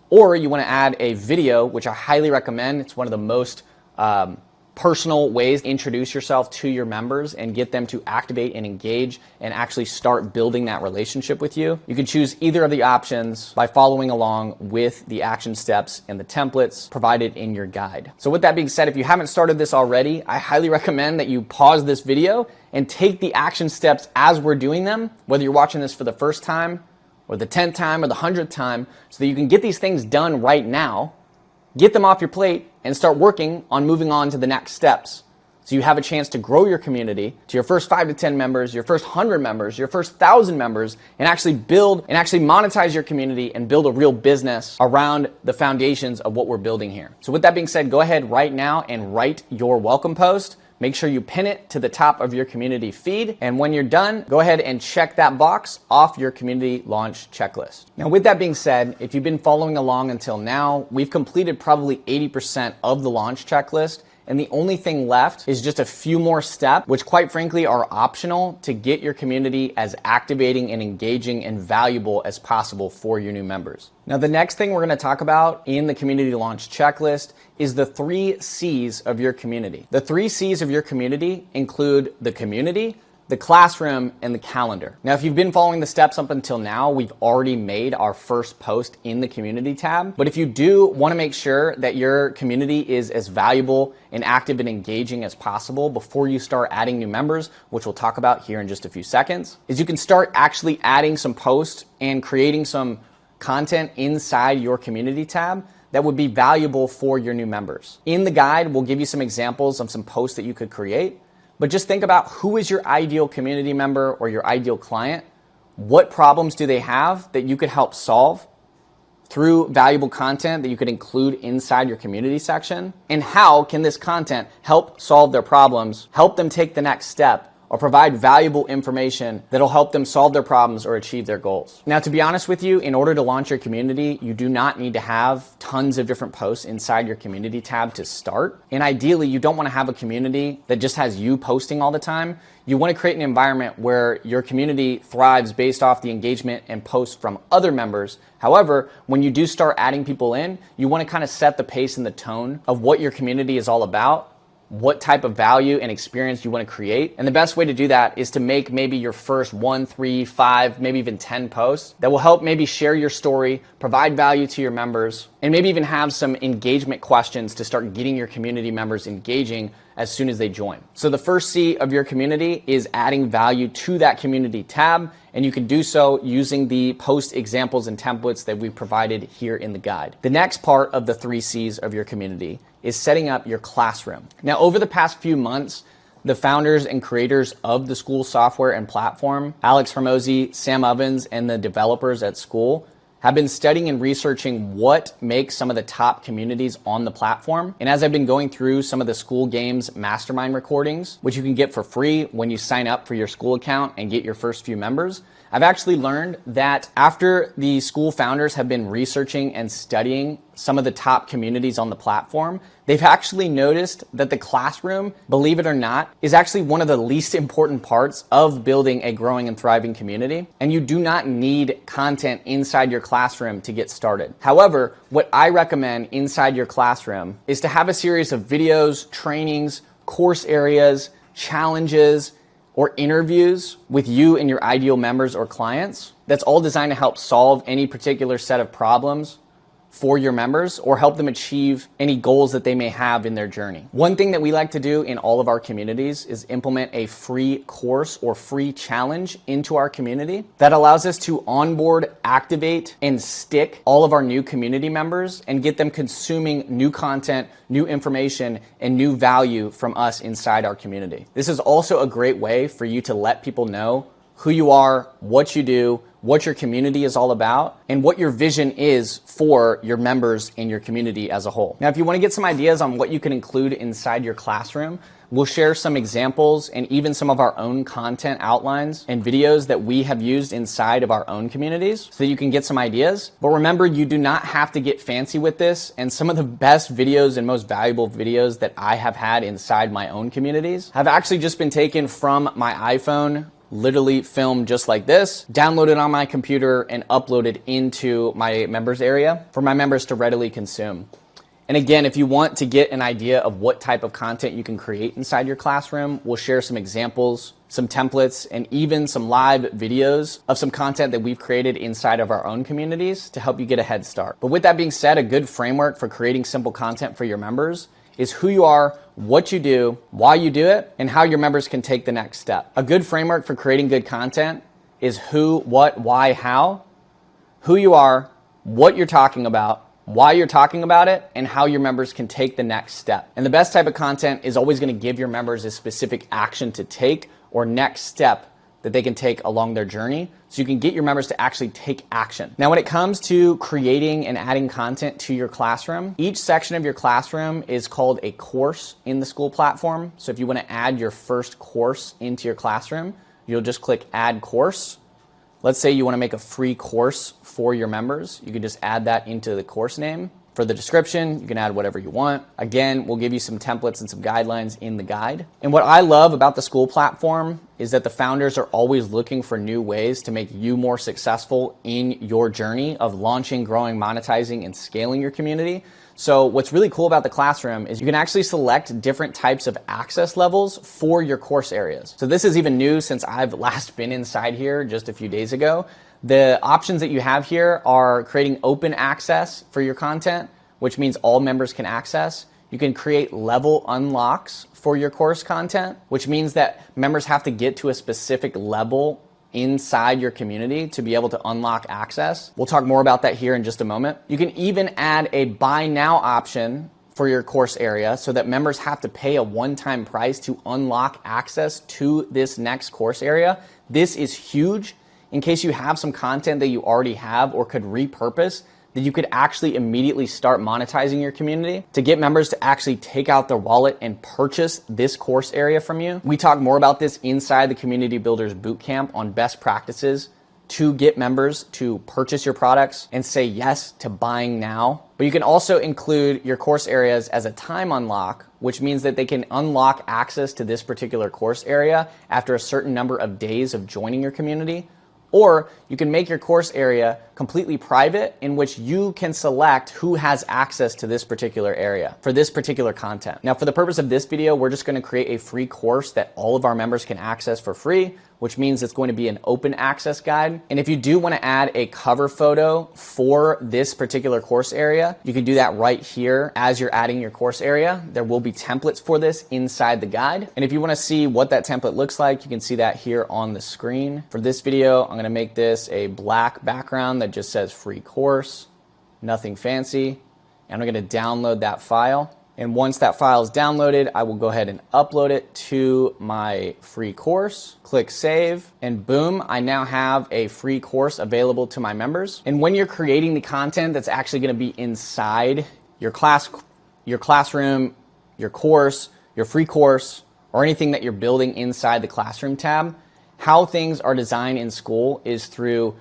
or you want to add a video, which I highly recommend. It's one of the most personal ways to introduce yourself to your members and get them to activate and engage and actually start building that relationship with you. You can choose either of the options by following along with the action steps and the templates provided in your guide. So with that being said, if you haven't started this already, I highly recommend that you pause this video and take the action steps as we're doing them, whether you're watching this for the first time or the 10th time or the 100th time, so that you can get these things done right now, get them off your plate, and start working on moving on to the next steps. So you have a chance to grow your community to your first 5 to 10 members, your first 100 members, your first 1,000 members, and actually build and actually monetize your community and build a real business around the foundations of what we're building here. So with that being said, go ahead right now and write your welcome post. Make sure you pin it to the top of your community feed. And when you're done, go ahead and check that box off your community launch checklist. Now, with that being said, if you've been following along until now, we've completed probably 80% of the launch checklist. And the only thing left is just a few more steps, which quite frankly are optional to get your community as activating and engaging and valuable as possible for your new members. Now, the next thing we're going to talk about in the community launch checklist is the 3 C's of your community. The 3 C's of your community include the community, the classroom, and the calendar. Now, if you've been following the steps up until now, we've already made our first post in the community tab. But if you do want to make sure that your community is as valuable and active and engaging as possible before you start adding new members, which we'll talk about here in just a few seconds, is you can start actually adding some posts and creating some content inside your community tab that would be valuable for your new members. In the guide, we'll give you some examples of some posts that you could create. But just think about who is your ideal community member or your ideal client. What problems do they have that you could help solve through valuable content that you could include inside your community section? And how can this content help solve their problems, help them take the next step, or provide valuable information that'll help them solve their problems or achieve their goals? Now, to be honest with you, in order to launch your community, you do not need to have tons of different posts inside your community tab to start. And ideally, you don't want to have a community that just has you posting all the time. You want to create an environment where your community thrives based off the engagement and posts from other members. However, when you do start adding people in, you want to kind of set the pace and the tone of what your community is all about what type of value and experience you want to create. And the best way to do that is to make maybe your first 1, 3, 5, maybe even 10 posts that will help maybe share your story, provide value to your members, and maybe even have some engagement questions to start getting your community members engaging as soon as they join. So the first C of your community is adding value to that community tab, and you can do so using the post examples and templates that we provided here in the guide. The next part of the 3 C's of your community is setting up your classroom. Now, over the past few months, the founders and creators of the Skool software and platform, Alex Hormozi, Sam Ovens, and the developers at Skool, have been studying and researching what makes some of the top communities on the platform. And as I've been going through some of the Skool Games mastermind recordings, which you can get for free when you sign up for your Skool account and get your first few members, I've actually learned that after the Skool founders have been researching and studying some of the top communities on the platform, they've actually noticed that the classroom, believe it or not, is actually one of the least important parts of building a growing and thriving community. And you do not need content inside your classroom to get started. However, what I recommend inside your classroom is to have a series of videos, trainings, course areas, challenges, or interviews with you and your ideal members or clients that's all designed to help solve any particular set of problems for your members or help them achieve any goals that they may have in their journey. One thing that we like to do in all of our communities is implement a free course or free challenge into our community that allows us to onboard, activate, and stick all of our new community members and get them consuming new content, new information, and new value from us inside our community. This is also a great way for you to let people know who you are, what you do, what your community is all about, and what your vision is for your members in your community as a whole. Now, if you want to get some ideas on what you can include inside your classroom, we'll share some examples and even some of our own content outlines and videos that we have used inside of our own communities so that you can get some ideas. But remember, you do not have to get fancy with this. And some of the best videos and most valuable videos that I have had inside my own communities have actually just been taken from my iPhone, literally filmed just like this, downloaded on my computer, and uploaded into my members area for my members to readily consume. And again, if you want to get an idea of what type of content you can create inside your classroom, we'll share some examples, some templates, and even some live videos of some content that we've created inside of our own communities to help you get a head start. But with that being said, a good framework for creating simple content for your members is who you are, what you do, why you do it, and how your members can take the next step. A good framework for creating good content is who, what, why, how, who you are, what you're talking about, why you're talking about it, and how your members can take the next step. And the best type of content is always going to give your members a specific action to take or next step that they can take along their journey so you can get your members to actually take action. Now, when it comes to creating and adding content to your classroom, each section of your classroom is called a course in the Skool platform. So if you want to add your first course into your classroom, you'll just click Add Course. Let's say you want to make a free course for your members. You can just add that into the course name. For the description, you can add whatever you want. Again, we'll give you some templates and some guidelines in the guide. And what I love about the Skool platform is that the founders are always looking for new ways to make you more successful in your journey of launching, growing, monetizing, and scaling your community. So what's really cool about the classroom is you can actually select different types of access levels for your course areas. So this is even new since I've last been inside here just a few days ago. The options that you have here are creating open access for your content, which means all members can access. You can create level unlocks for your course content, which means that members have to get to a specific level inside your community to be able to unlock access. We'll talk more about that here in just a moment. You can even add a buy now option for your course area so that members have to pay a one-time price to unlock access to this next course area. This is huge in case you have some content that you already have or could repurpose that you could actually immediately start monetizing your community to get members to actually take out their wallet and purchase this course area from you. We talk more about this inside the Community Builders Bootcamp on best practices to get members to purchase your products and say yes to buying now. But you can also include your course areas as a time unlock, which means that they can unlock access to this particular course area after a certain number of days of joining your community, Or you can make your course area completely private in which you can select who has access to this particular area for this particular content. Now, for the purpose of this video, we're just going to create a free course that all of our members can access for free, which means it's going to be an open access guide. And if you do want to add a cover photo for this particular course area, you can do that right here as you're adding your course area. There will be templates for this inside the guide. And if you want to see what that template looks like, you can see that here on the screen. For this video, I'm going to make this a black background that just says free course, nothing fancy. And I'm going to download that file. And once that file is downloaded, I will go ahead and upload it to my free course, click save, and boom, I now have a free course available to my members. And when you're creating the content that's actually going to be inside your classroom, your course, your free course, or anything that you're building inside the classroom tab, how things are designed in Skool is through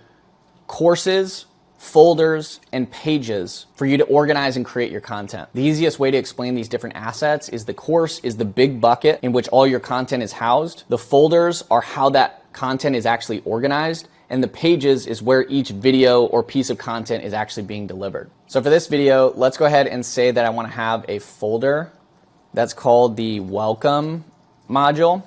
courses, folders, and pages for you to organize and create your content. The easiest way to explain these different assets is the course is the big bucket in which all your content is housed. The folders are how that content is actually organized, and the pages is where each video or piece of content is actually being delivered. So for this video, let's go ahead and say that I want to have a folder that's called the welcome module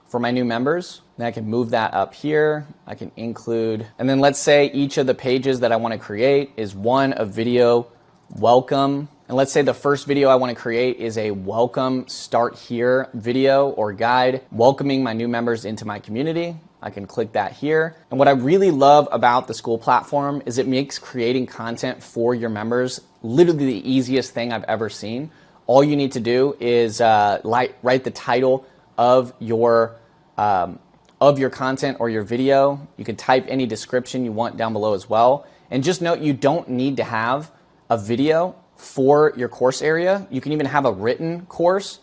for my new members. Then I can move that up here. I can include, and then let's say each of the pages that I want to create is one of video welcome. And let's say the first video I want to create is a welcome start here video or guide welcoming my new members into my community. I can click that here. And what I really love about the Skool platform is it makes creating content for your members literally the easiest thing I've ever seen. All you need to do is write the title of your content or your video. You can type any description you want down below as well. And just note, you don't need to have a video for your course area. You can even have a written course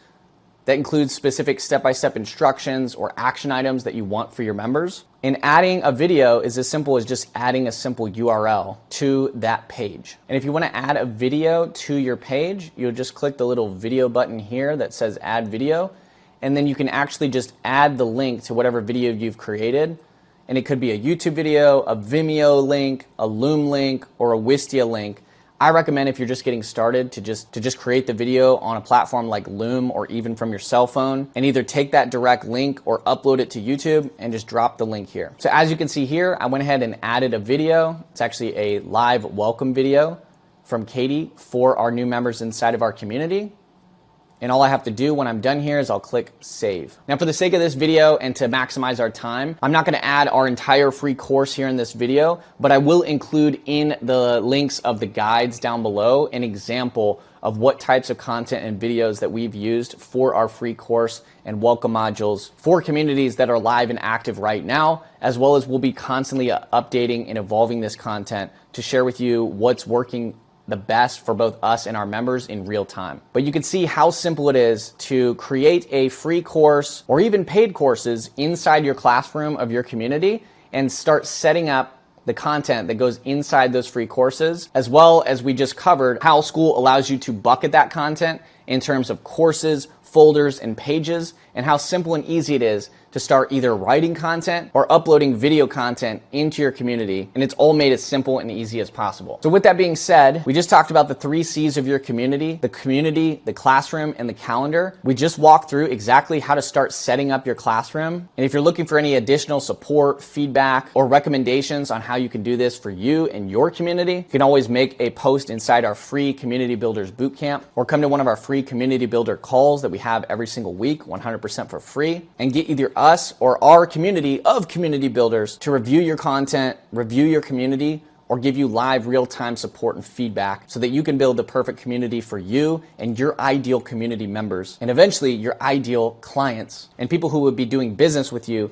that includes specific step-by-step instructions or action items that you want for your members. And adding a video is as simple as just adding a simple URL to that page. And if you want to add a video to your page, you'll just click the little video button here that says add video. And then you can actually just add the link to whatever video you've created. And it could be a YouTube video, a Vimeo link, a Loom link, or a Wistia link. I recommend if you're just getting started to just create the video on a platform like Loom or even from your cell phone and either take that direct link or upload it to YouTube and just drop the link here. So as you can see here, I went ahead and added a video. It's actually a live welcome video from Katie for our new members inside of our community. And all I have to do when I'm done here is I'll click save. Now for the sake of this video and to maximize our time, I'm not gonna add our entire free course here in this video, but I will include in the links of the guides down below an example of what types of content and videos that we've used for our free course and welcome modules for communities that are live and active right now, as well as we'll be constantly updating and evolving this content to share with you what's working the best for both us and our members in real time. But you can see how simple it is to create a free course or even paid courses inside your classroom of your community and start setting up the content that goes inside those free courses, as well as we just covered how Skool allows you to bucket that content in terms of courses, folders, and pages, and how simple and easy it is to start either writing content or uploading video content into your community. And it's all made as simple and easy as possible. So with that being said, we just talked about the 3 C's of your community, the classroom, and the calendar. We just walked through exactly how to start setting up your classroom. And if you're looking for any additional support, feedback, or recommendations on how you can do this for you and your community, you can always make a post inside our free Community Builders Bootcamp or come to one of our free Community Builder calls that we have every single week, 100% for free, and get either us or our community of community builders to review your content, review your community, or give you live real-time support and feedback so that you can build the perfect community for you and your ideal community members, and eventually your ideal clients and people who would be doing business with you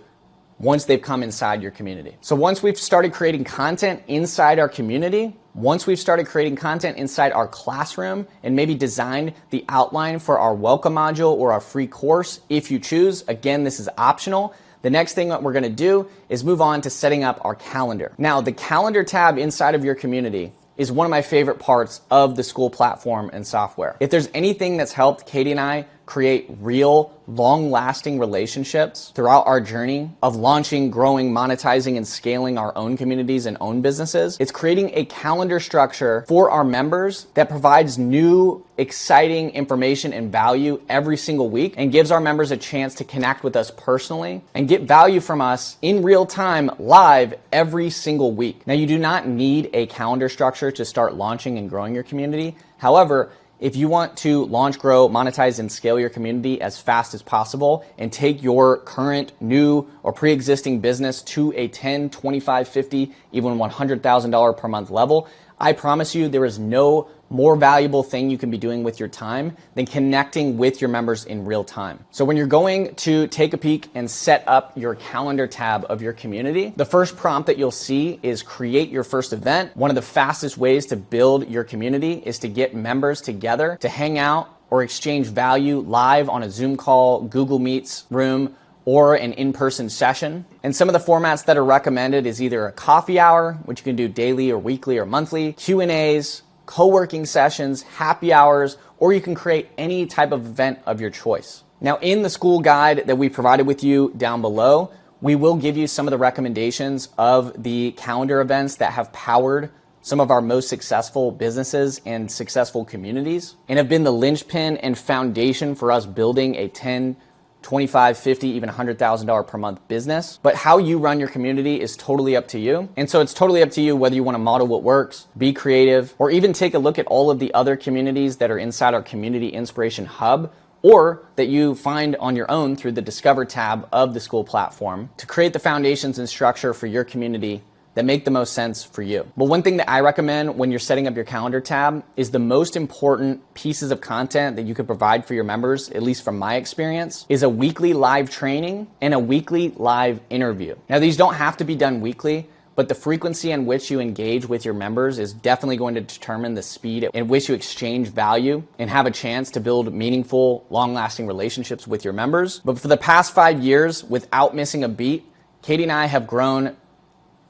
once they've come inside your community. So once we've started creating content inside our community, once we've started creating content inside our classroom and maybe designed the outline for our welcome module or our free course, if you choose, again, this is optional. The next thing that we're gonna do is move on to setting up our calendar. Now, the calendar tab inside of your community is one of my favorite parts of the Skool platform and software. If there's anything that's helped Katie and I create real, long-lasting relationships throughout our journey of launching, growing, monetizing, and scaling our own communities and own businesses, it's creating a calendar structure for our members that provides new, exciting information and value every single week and gives our members a chance to connect with us personally and get value from us in real time, live every single week. Now, you do not need a calendar structure to start launching and growing your community. However, if you want to launch, grow, monetize, and scale your community as fast as possible and take your current, new, or pre-existing business to a $10, $25, $50, even $100,000 per month level, I promise you there is no more valuable thing you can be doing with your time than connecting with your members in real time. So when you're going to take a peek and set up your calendar tab of your community, the first prompt that you'll see is create your first event. One of the fastest ways to build your community is to get members together to hang out or exchange value live on a Zoom call, Google Meets room, or an in-person session. And some of the formats that are recommended is either a coffee hour, which you can do daily or weekly or monthly, Q&As, co-working sessions, happy hours, or you can create any type of event of your choice. Now, in the Skool guide that we provided with you down below, we will give you some of the recommendations of the calendar events that have powered some of our most successful businesses and successful communities and have been the linchpin and foundation for us building a 10, 25, 50, even $100,000 per month business. But how you run your community is totally up to you. And so it's totally up to you whether you want to model what works, be creative, or even take a look at all of the other communities that are inside our Community Inspiration Hub, or that you find on your own through the Discover tab of the Skool platform to create the foundations and structure for your community that make the most sense for you. But one thing that I recommend when you're setting up your calendar tab is the most important pieces of content that you could provide for your members, at least from my experience, is a weekly live training and a weekly live interview. Now, these don't have to be done weekly, but the frequency in which you engage with your members is definitely going to determine the speed in which you exchange value and have a chance to build meaningful, long-lasting relationships with your members. But for the past 5 years, without missing a beat, Katie and I have grown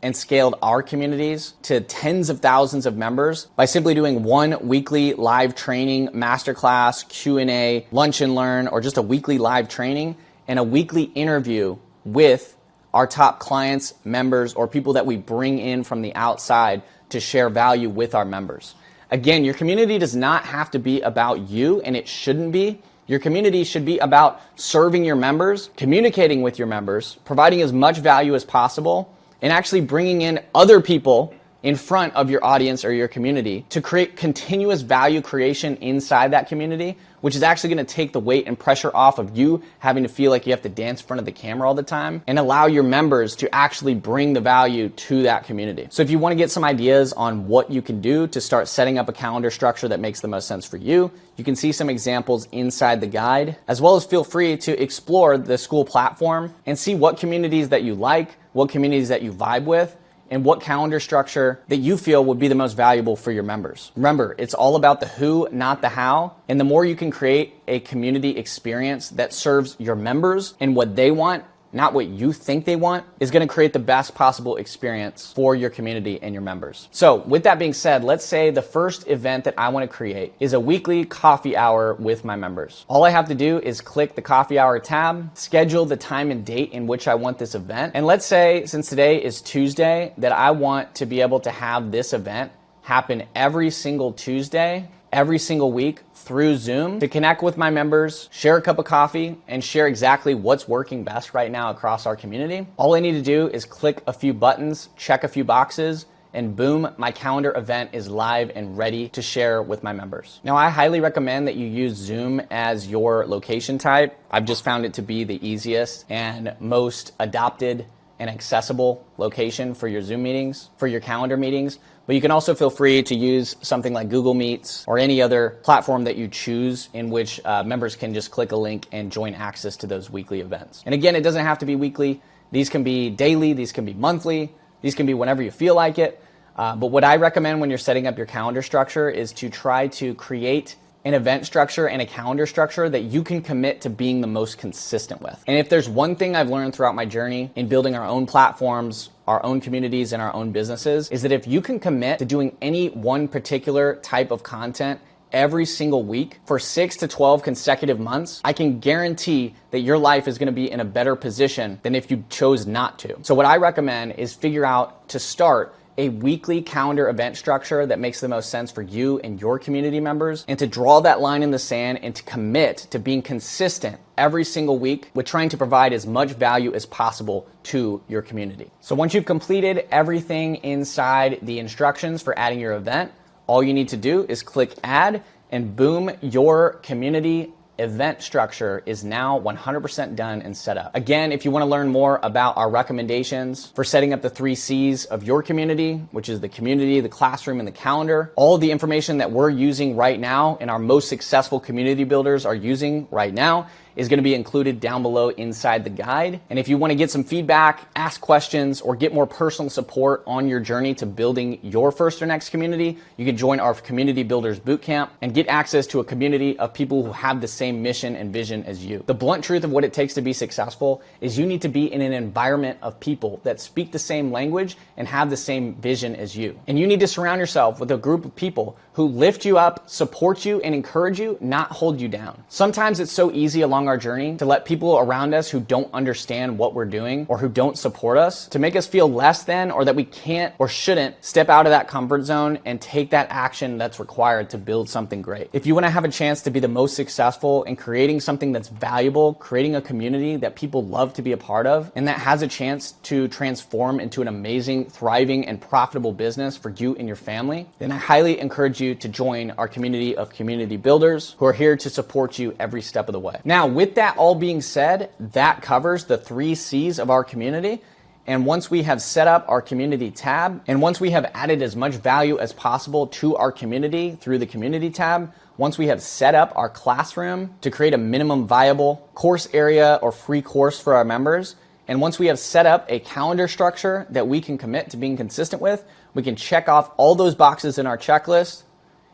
and scaled our communities to tens of thousands of members by simply doing one weekly live training, masterclass, Q&A, lunch and learn, or just a weekly live training and a weekly interview with our top clients, members, or people that we bring in from the outside to share value with our members. Again, your community does not have to be about you, and it shouldn't be. Your community should be about serving your members, communicating with your members, providing as much value as possible, and actually bringing in other people in front of your audience or your community to create continuous value creation inside that community, which is actually going to take the weight and pressure off of you having to feel like you have to dance in front of the camera all the time and allow your members to actually bring the value to that community. So if you want to get some ideas on what you can do to start setting up a calendar structure that makes the most sense for you, you can see some examples inside the guide, as well as feel free to explore the Skool platform and see what communities that you like, what communities that you vibe with, and what calendar structure that you feel would be the most valuable for your members. Remember, it's all about the who, not the how. And the more you can create a community experience that serves your members and what they want, not what you think they want, is going to create the best possible experience for your community and your members. So with that being said, let's say the first event that I want to create is a weekly coffee hour with my members. All I have to do is click the coffee hour tab, schedule the time and date in which I want this event. And let's say, since today is Tuesday, that I want to be able to have this event happen every single Tuesday, every single week through Zoom to connect with my members, share a cup of coffee, and share exactly what's working best right now across our community. All I need to do is click a few buttons, check a few boxes, and boom, my calendar event is live and ready to share with my members. Now, I highly recommend that you use Zoom as your location type. I've just found it to be the easiest and most adopted and accessible location for your Zoom meetings, for your calendar meetings. But you can also feel free to use something like Google Meets or any other platform that you choose in which members can just click a link and join access to those weekly events. And again, it doesn't have to be weekly. These can be daily, these can be monthly, these can be whenever you feel like it. But what I recommend when you're setting up your calendar structure is to try to create an event structure and a calendar structure that you can commit to being the most consistent with. And if there's one thing I've learned throughout my journey in building our own platforms, our own communities, and our own businesses, is that if you can commit to doing any one particular type of content every single week for 6 to 12 consecutive months, I can guarantee that your life is going to be in a better position than if you chose not to. So what I recommend is figure out to start a weekly calendar event structure that makes the most sense for you and your community members, and to draw that line in the sand and to commit to being consistent every single week with trying to provide as much value as possible to your community. So once you've completed everything inside the instructions for adding your event, all you need to do is click add, and boom, your community event structure is now 100% done and set up. Again, if you want to learn more about our recommendations for setting up the 3 C's of your community, which is the community, the classroom, and the calendar, all the information that we're using right now and our most successful community builders are using right now is going to be included down below inside the guide. And if you want to get some feedback, ask questions, or get more personal support on your journey to building your first or next community, you can join our Community Builders Bootcamp and get access to a community of people who have the same mission and vision as you. The blunt truth of what it takes to be successful is you need to be in an environment of people that speak the same language and have the same vision as you. And you need to surround yourself with a group of people who lift you up, support you, and encourage you, not hold you down. Sometimes it's so easy along our journey to let people around us who don't understand what we're doing or who don't support us to make us feel less than, or that we can't or shouldn't step out of that comfort zone and take that action that's required to build something great. If you want to have a chance to be the most successful in creating something that's valuable, creating a community that people love to be a part of, and that has a chance to transform into an amazing, thriving, and profitable business for you and your family, then I highly encourage you to join our community of community builders who are here to support you every step of the way. Now, with that all being said, that covers the 3 C's of our community. And once we have set up our community tab, and once we have added as much value as possible to our community through the community tab, once we have set up our classroom to create a minimum viable course area or free course for our members, and once we have set up a calendar structure that we can commit to being consistent with, we can check off all those boxes in our checklist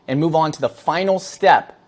and move on to the final step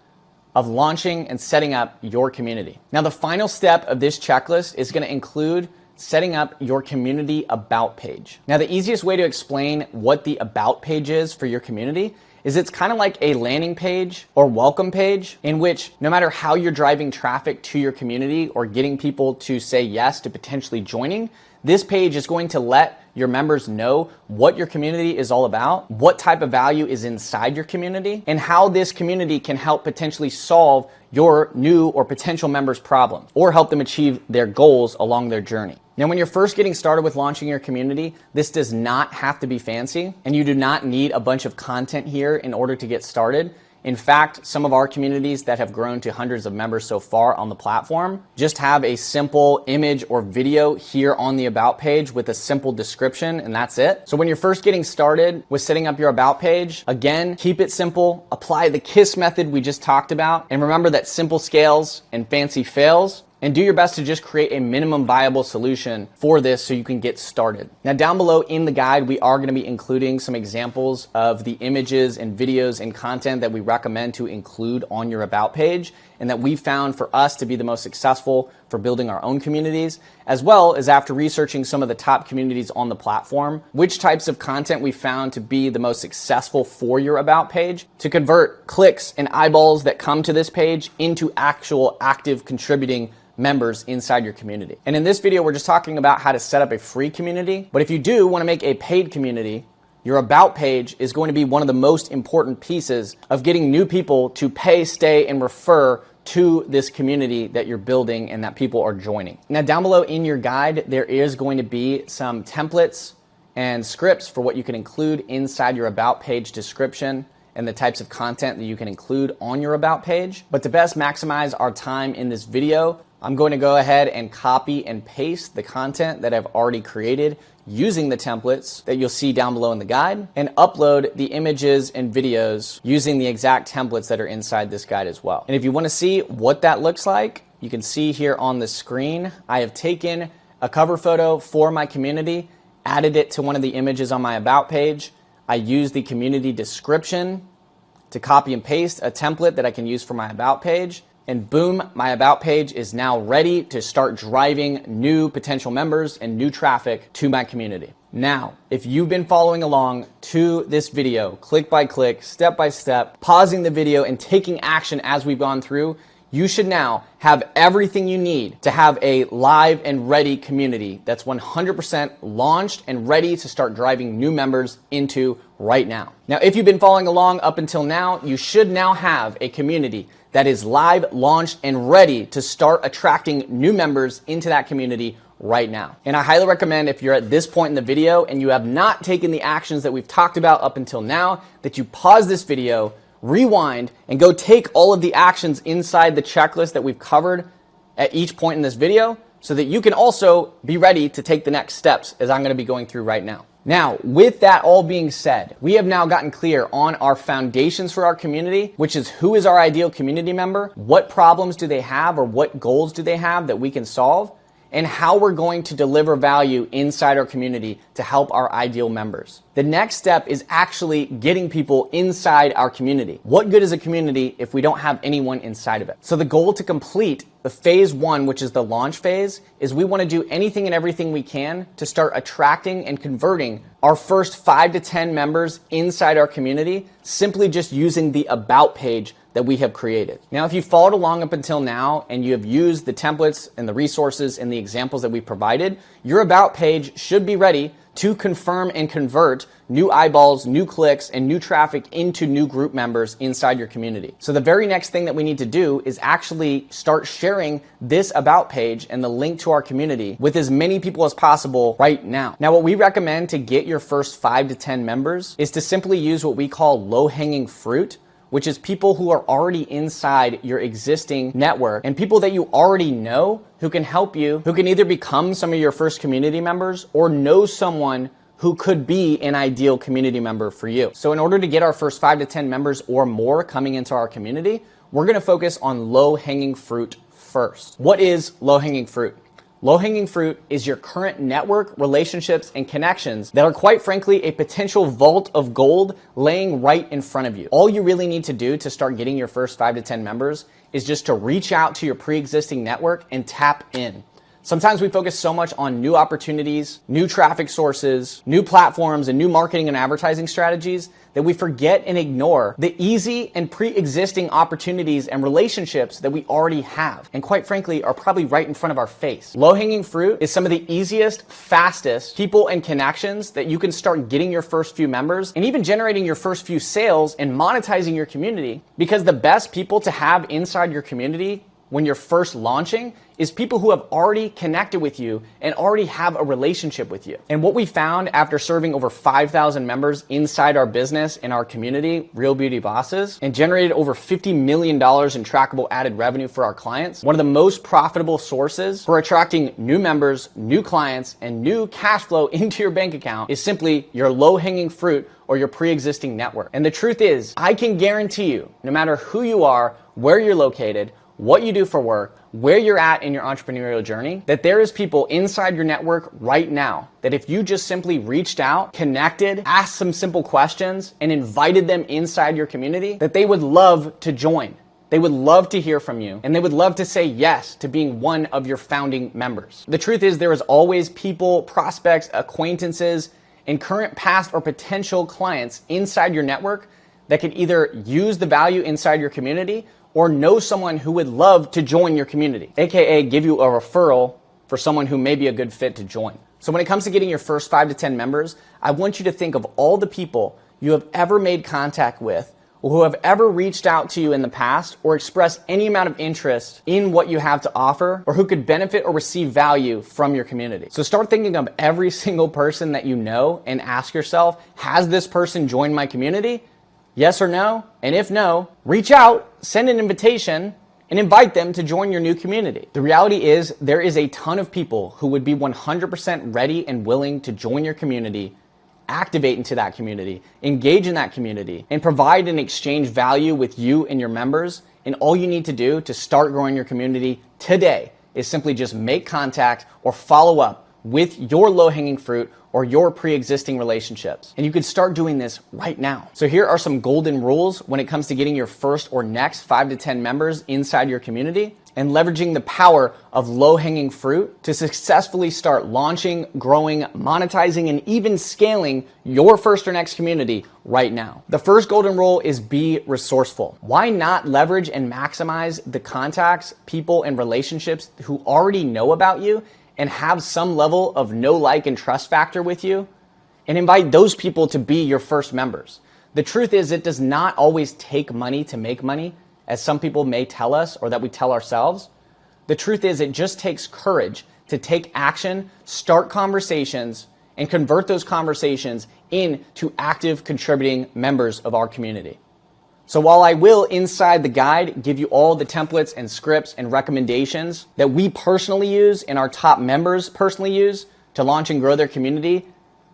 of launching and setting up your community. Now, the final step of this checklist is going to include setting up your community about page. Now, the easiest way to explain what the about page is for your community is it's kind of like a landing page or welcome page in which no matter how you're driving traffic to your community or getting people to say yes to potentially joining, this page is going to let your members know what your community is all about, what type of value is inside your community, and how this community can help potentially solve your new or potential members' problem or help them achieve their goals along their journey. Now, when you're first getting started with launching your community, this does not have to be fancy, and you do not need a bunch of content here in order to get started. In fact, some of our communities that have grown to hundreds of members so far on the platform just have a simple image or video here on the About page with a simple description, and that's it. So when you're first getting started with setting up your About page, again, keep it simple, apply the KISS method we just talked about, and remember that simple scales and fancy fails. And do your best to just create a minimum viable solution for this so you can get started. Now, down below in the guide, we are going to be including some examples of the images and videos and content that we recommend to include on your About page and that we found for us to be the most successful for building our own communities, as well as after researching some of the top communities on the platform, which types of content we found to be the most successful for your About page to convert clicks and eyeballs that come to this page into actual active contributing members inside your community. And in this video, we're just talking about how to set up a free community. But if you do want to make a paid community, your About page is going to be one of the most important pieces of getting new people to pay, stay, and refer to this community that you're building and that people are joining. Now, down below in your guide, there is going to be some templates and scripts for what you can include inside your About page description and the types of content that you can include on your About page. But to best maximize our time in this video, I'm going to go ahead and copy and paste the content that I've already created using the templates that you'll see down below in the guide and upload the images and videos using the exact templates that are inside this guide as well. And if you want to see what that looks like, you can see here on the screen, I have taken a cover photo for my community, added it to one of the images on my About page. I used the community description to copy and paste a template that I can use for my About page. And boom, my About page is now ready to start driving new potential members and new traffic to my community. Now, if you've been following along to this video, click by click, step by step, pausing the video and taking action as we've gone through, you should now have everything you need to have a live and ready community that's 100% launched and ready to start driving new members into right now. Now, if you've been following along up until now, you should now have a community that is live, launched, and ready to start attracting new members into that community right now. And I highly recommend, if you're at this point in the video and you have not taken the actions that we've talked about up until now, that you pause this video, rewind, and go take all of the actions inside the checklist that we've covered at each point in this video so that you can also be ready to take the next steps as I'm going to be going through right now. Now, with that all being said, we have now gotten clear on our foundations for our community, which is who is our ideal community member, what problems do they have or what goals do they have that we can solve, and how we're going to deliver value inside our community to help our ideal members. The next step is actually getting people inside our community. What good is a community if we don't have anyone inside of it? So the goal to complete the phase 1, which is the launch phase, is we want to do anything and everything we can to start attracting and converting our first 5 to 10 members inside our community, simply just using the About page that we have created. Now, if you followed along up until now and you have used the templates and the resources and the examples that we provided, your About page should be ready to confirm and convert new eyeballs, new clicks, and new traffic into new group members inside your community. So the very next thing that we need to do is actually start sharing this About page and the link to our community with as many people as possible right now. Now, what we recommend to get your first 5 to 10 members is to simply use what we call low-hanging fruit, which is people who are already inside your existing network and people that you already know who can help you, who can either become some of your first community members or know someone who could be an ideal community member for you. So in order to get our first 5 to 10 members or more coming into our community, we're gonna focus on low-hanging fruit first. What is low-hanging fruit? Low-hanging fruit is your current network, relationships, and connections that are, quite frankly, a potential vault of gold laying right in front of you. All you really need to do to start getting your first 5 to 10 members is just to reach out to your pre-existing network and tap in. Sometimes we focus so much on new opportunities, new traffic sources, new platforms, and new marketing and advertising strategies that we forget and ignore the easy and pre-existing opportunities and relationships that we already have, and quite frankly, are probably right in front of our face. Low-hanging fruit is some of the easiest, fastest people and connections that you can start getting your first few members and even generating your first few sales and monetizing your community, because the best people to have inside your community when you're first launching is people who have already connected with you and already have a relationship with you. And what we found after serving over 5,000 members inside our business and our community, Real Beauty Bosses, and generated over $50 million in trackable added revenue for our clients, one of the most profitable sources for attracting new members, new clients, and new cash flow into your bank account is simply your low-hanging fruit or your pre-existing network. And the truth is, I can guarantee you, no matter who you are, where you're located, what you do for work, where you're at in your entrepreneurial journey, that there is people inside your network right now that if you just simply reached out, connected, asked some simple questions, and invited them inside your community, that they would love to join. They would love to hear from you, and they would love to say yes to being one of your founding members. The truth is, there is always people, prospects, acquaintances, and current, past, or potential clients inside your network that could either use the value inside your community or know someone who would love to join your community, AKA give you a referral for someone who may be a good fit to join. So when it comes to getting your first 5 to 10 members, I want you to think of all the people you have ever made contact with or who have ever reached out to you in the past or expressed any amount of interest in what you have to offer or who could benefit or receive value from your community. So start thinking of every single person that you know and ask yourself, has this person joined my community? Yes or no? And if no, reach out, send an invitation, and invite them to join your new community. The reality is there is a ton of people who would be 100% ready and willing to join your community, activate into that community, engage in that community, and provide and exchange value with you and your members. And all you need to do to start growing your community today is simply just make contact or follow up with your low-hanging fruit or your pre-existing relationships. And you could start doing this right now. So here are some golden rules when it comes to getting your first or next 5 to 10 members inside your community and leveraging the power of low-hanging fruit to successfully start launching, growing, monetizing, and even scaling your first or next community right now. The first golden rule is be resourceful. Why not leverage and maximize the contacts, people, and relationships who already know about you and have some level of know, like, and trust factor with you, and invite those people to be your first members. The truth is, it does not always take money to make money, as some people may tell us or that we tell ourselves. The truth is, it just takes courage to take action, start conversations, and convert those conversations into active contributing members of our community. So while I will, inside the guide, give you all the templates and scripts and recommendations that we personally use and our top members personally use to launch and grow their community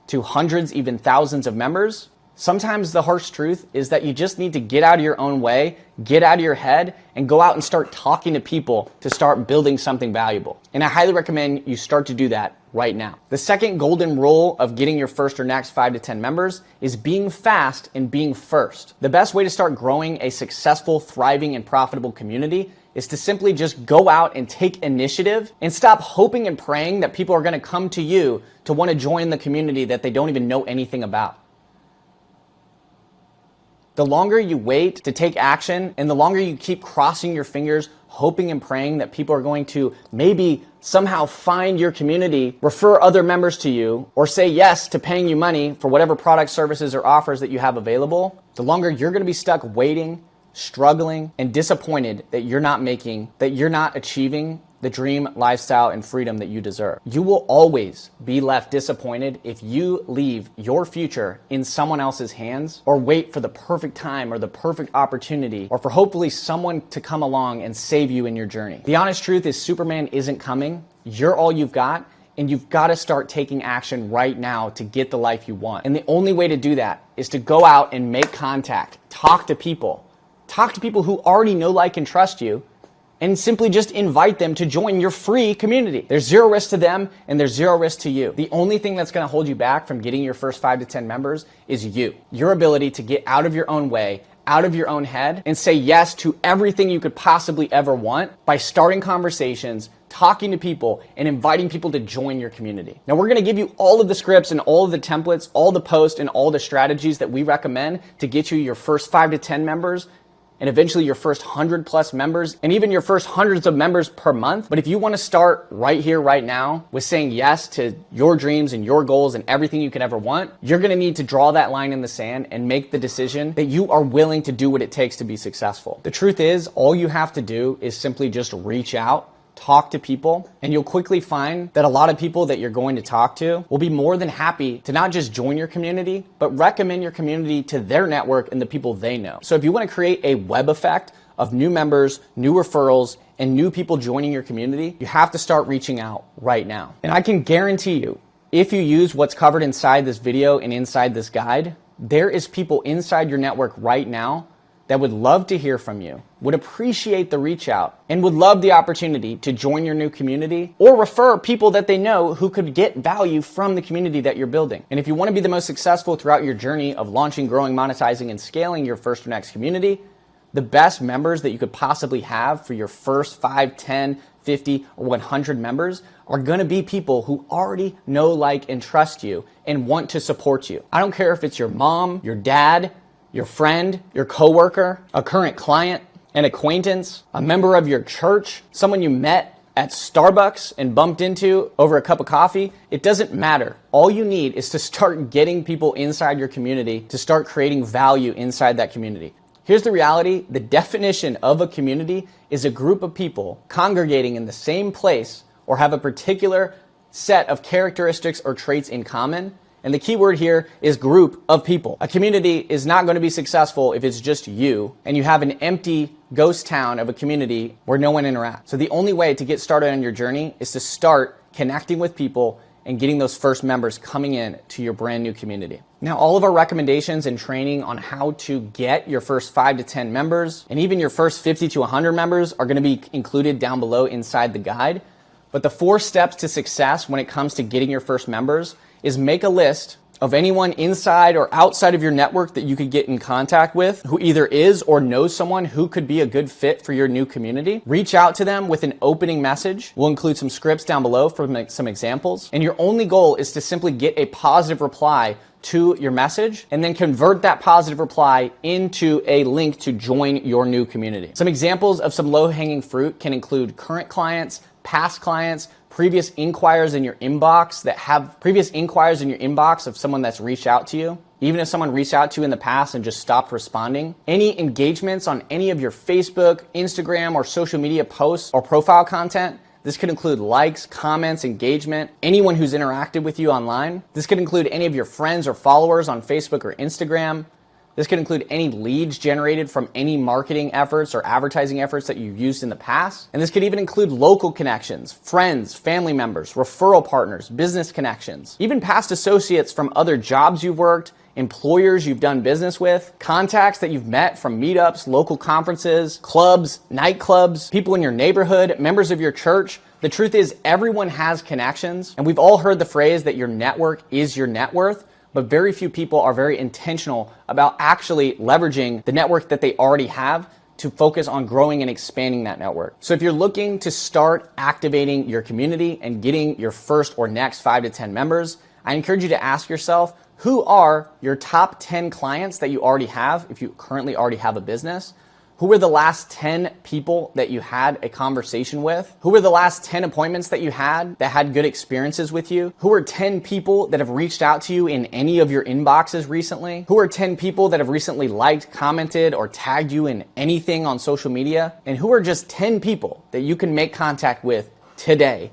to hundreds, even thousands of members, sometimes the harsh truth is that you just need to get out of your own way, get out of your head, and go out and start talking to people to start building something valuable. And I highly recommend you start to do that right now. The second golden rule of getting your first or next 5 to 10 members is being fast and being first. The best way to start growing a successful, thriving, and profitable community is to simply just go out and take initiative and stop hoping and praying that people are going to come to you to want to join the community that they don't even know anything about. The longer you wait to take action and the longer you keep crossing your fingers, hoping and praying that people are going to maybe somehow find your community, refer other members to you, or say yes to paying you money for whatever products, services, or offers that you have available, the longer you're going to be stuck waiting, struggling, and disappointed that you're not achieving the dream, lifestyle, and freedom that you deserve. You will always be left disappointed if you leave your future in someone else's hands or wait for the perfect time or the perfect opportunity or for hopefully someone to come along and save you in your journey. The honest truth is Superman isn't coming. You're all you've got, and you've got to start taking action right now to get the life you want. And the only way to do that is to go out and make contact, talk to people who already know, like, and trust you, and simply just invite them to join your free community. There's zero risk to them and there's zero risk to you. The only thing that's gonna hold you back from getting your first 5 to 10 members is you. Your ability to get out of your own way, out of your own head, and say yes to everything you could possibly ever want by starting conversations, talking to people, and inviting people to join your community. Now, we're gonna give you all of the scripts and all of the templates, all the posts, and all the strategies that we recommend to get you your first 5 to 10 members and eventually your first 100+ members, and even your first hundreds of members per month. But if you want to start right here, right now, with saying yes to your dreams and your goals and everything you could ever want, you're going to need to draw that line in the sand and make the decision that you are willing to do what it takes to be successful. The truth is, all you have to do is simply just reach out, talk to people, and you'll quickly find that a lot of people that you're going to talk to will be more than happy to not just join your community, but recommend your community to their network and the people they know. So if you want to create a web effect of new members, new referrals, and new people joining your community, you have to start reaching out right now. And I can guarantee you, if you use what's covered inside this video and inside this guide, there is people inside your network right now that would love to hear from you, would appreciate the reach out, and would love the opportunity to join your new community or refer people that they know who could get value from the community that you're building. And if you want to be the most successful throughout your journey of launching, growing, monetizing, and scaling your first or next community, the best members that you could possibly have for your first 5, 10, 50, or 100 members are going to be people who already know, like, and trust you and want to support you. I don't care if it's your mom, your dad, your friend, your coworker, a current client, an acquaintance, a member of your church, someone you met at Starbucks and bumped into over a cup of coffee. It doesn't matter. All you need is to start getting people inside your community to start creating value inside that community. Here's the reality. The definition of a community is a group of people congregating in the same place or have a particular set of characteristics or traits in common. And the key word here is group of people. A community is not going to be successful if it's just you and you have an empty ghost town of a community where no one interacts. So the only way to get started on your journey is to start connecting with people and getting those first members coming in to your brand new community. Now, all of our recommendations and training on how to get your first 5 to 10 members and even your first 50 to 100 members are going to be included down below inside the guide. But the 4 steps to success when it comes to getting your first members is make a list of anyone inside or outside of your network that you could get in contact with who either is or knows someone who could be a good fit for your new community. Reach out to them with an opening message. We'll include some scripts down below for some examples. And your only goal is to simply get a positive reply to your message and then convert that positive reply into a link to join your new community. Some examples of some low-hanging fruit can include current clients, past clients, previous inquiries in your inbox of someone that's reached out to you. Even if someone reached out to you in the past and just stopped responding. Any engagements on any of your Facebook, Instagram, or social media posts or profile content. This could include likes, comments, engagement, anyone who's interacted with you online. This could include any of your friends or followers on Facebook or Instagram. This could include any leads generated from any marketing efforts or advertising efforts that you've used in the past. And this could even include local connections, friends, family members, referral partners, business connections, even past associates from other jobs you've worked, employers you've done business with, contacts that you've met from meetups, local conferences, clubs, nightclubs, people in your neighborhood, members of your church. The truth is everyone has connections, and we've all heard the phrase that your network is your net worth. But very few people are very intentional about actually leveraging the network that they already have to focus on growing and expanding that network. So if you're looking to start activating your community and getting your first or next 5 to 10 members, I encourage you to ask yourself, who are your top 10 clients that you already have if you currently already have a business? Who were the last 10 people that you had a conversation with? Who were the last 10 appointments that you had that had good experiences with you? Who are 10 people that have reached out to you in any of your inboxes recently? Who are 10 people that have recently liked, commented, or tagged you in anything on social media? And who are just 10 people that you can make contact with today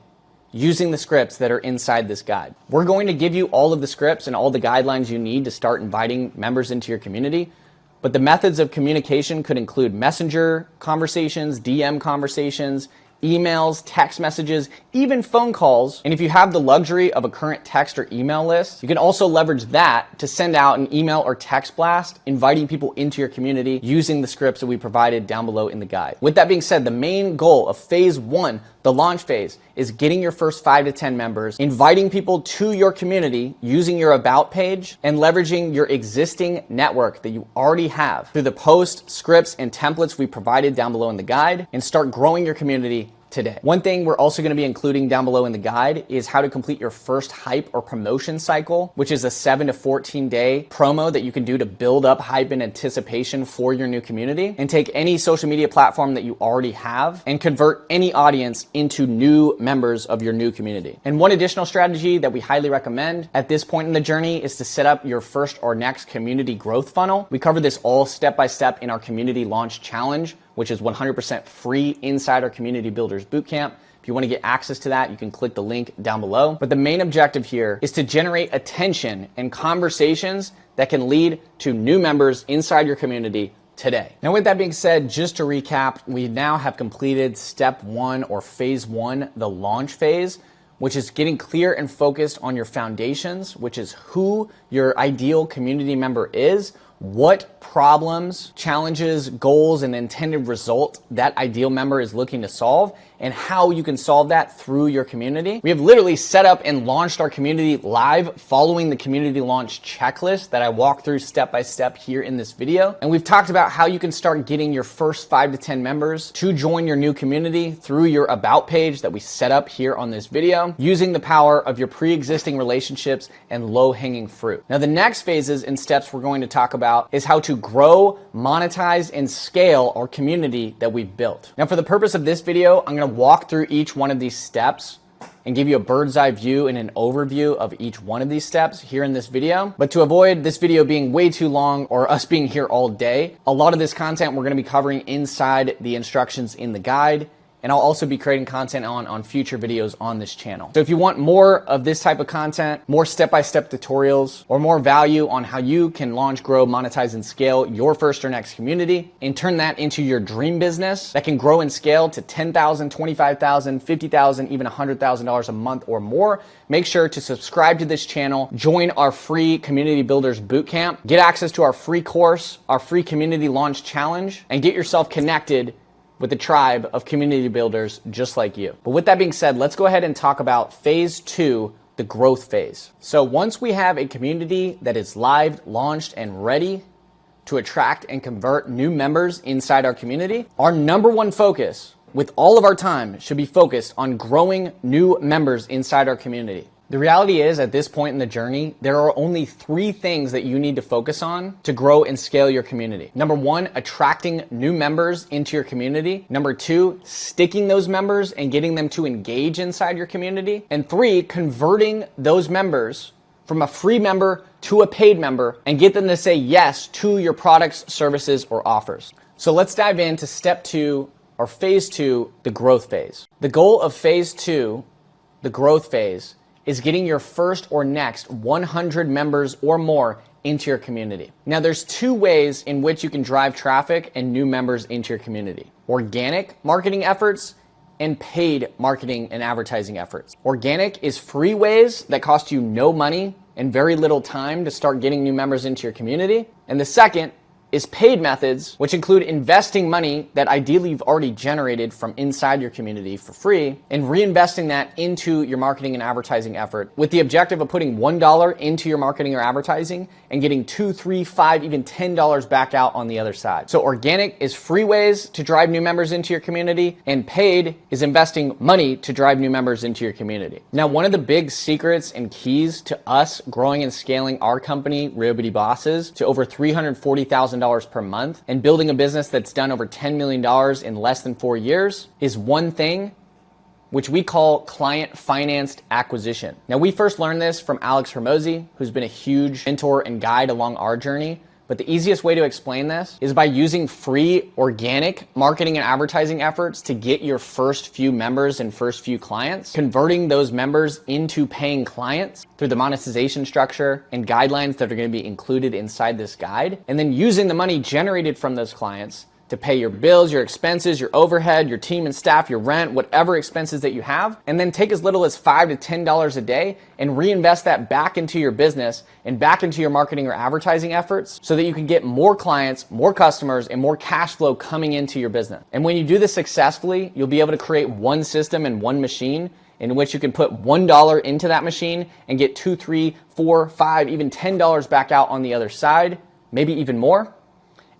using the scripts that are inside this guide? We're going to give you all of the scripts and all the guidelines you need to start inviting members into your community. But the methods of communication could include messenger conversations, DM conversations, emails, text messages, even phone calls. And if you have the luxury of a current text or email list, you can also leverage that to send out an email or text blast, inviting people into your community using the scripts that we provided down below in the guide. With that being said, the main goal of phase 1, the launch phase, is getting your first 5 to 10 members, inviting people to your community using your about page, and leveraging your existing network that you already have through the posts, scripts, and templates we provided down below in the guide, and start growing your community today. One thing we're also going to be including down below in the guide is how to complete your first hype or promotion cycle, which is a 7 to 14 day promo that you can do to build up hype and anticipation for your new community, and take any social media platform that you already have and convert any audience into new members of your new community. And one additional strategy that we highly recommend at this point in the journey is to set up your first or next community growth funnel. We cover this all step by step in our community launch challenge, which is 100% free inside our Community Builders Bootcamp. If you want to get access to that, you can click the link down below. But the main objective here is to generate attention and conversations that can lead to new members inside your community today. Now, with that being said, just to recap, we now have completed step 1 or phase 1, the launch phase, which is getting clear and focused on your foundations, which is who your ideal community member is, what problems, challenges, goals, and intended result that ideal member is looking to solve, and how you can solve that through your community. We have literally set up and launched our community live following the community launch checklist that I walk through step by step here in this video. And we've talked about how you can start getting your first 5 to 10 members to join your new community through your about page that we set up here on this video, using the power of your pre-existing relationships and low-hanging fruit. Now, the next phases and steps we're going to talk about is how to grow, monetize, and scale our community that we've built. Now, for the purpose of this video, I'm going to walk through each one of these steps and give you a bird's eye view and an overview of each one of these steps here in this video. But to avoid this video being way too long or us being here all day, a lot of this content we're going to be covering inside the instructions in the guide. And I'll also be creating content on future videos on this channel. So if you want more of this type of content, more step-by-step tutorials, or more value on how you can launch, grow, monetize, and scale your first or next community, and turn that into your dream business that can grow and scale to $10,000, $25,000, $50,000, even $100,000 a month or more, make sure to subscribe to this channel, join our free Community Builders Bootcamp, get access to our free course, our free community launch challenge, and get yourself connected with a tribe of community builders just like you. But with that being said, let's go ahead and talk about phase 2, the growth phase. So once we have a community that is live, launched, and ready to attract and convert new members inside our community, our number one focus with all of our time should be focused on growing new members inside our community. The reality is, at this point in the journey, there are only 3 things that you need to focus on to grow and scale your community. Number 1, attracting new members into your community. Number 2, sticking those members and getting them to engage inside your community. And 3, converting those members from a free member to a paid member and get them to say yes to your products, services, or offers. So let's dive into step 2, or phase 2, the growth phase. The goal of phase 2, the growth phase, is getting your first or next 100 members or more into your community. Now, there's 2 ways in which you can drive traffic and new members into your community: organic marketing efforts and paid marketing and advertising efforts. Organic is free ways that cost you no money and very little time to start getting new members into your community. And the second is paid methods, which include investing money that ideally you've already generated from inside your community for free and reinvesting that into your marketing and advertising effort with the objective of putting $1 into your marketing or advertising and getting $2, $3, $5, even $10 back out on the other side. So organic is free ways to drive new members into your community, and paid is investing money to drive new members into your community. Now, one of the big secrets and keys to us growing and scaling our company, Reality Bosses, to over $340,000 per month and building a business that's done over $10 million in less than 4 years is one thing, which we call client financed acquisition. Now, we first learned this from Alex Hormozi, who's been a huge mentor and guide along our journey. But the easiest way to explain this is by using free organic marketing and advertising efforts to get your first few members and first few clients, converting those members into paying clients through the monetization structure and guidelines that are going to be included inside this guide, and then using the money generated from those clients to pay your bills, your expenses, your overhead, your team and staff, your rent, whatever expenses that you have, and then take as little as $5 to $10 a day and reinvest that back into your business and back into your marketing or advertising efforts so that you can get more clients, more customers, and more cash flow coming into your business. And when you do this successfully, you'll be able to create one system and one machine in which you can put $1 into that machine and get $2, $3, $4, $5, even $10 back out on the other side, maybe even more,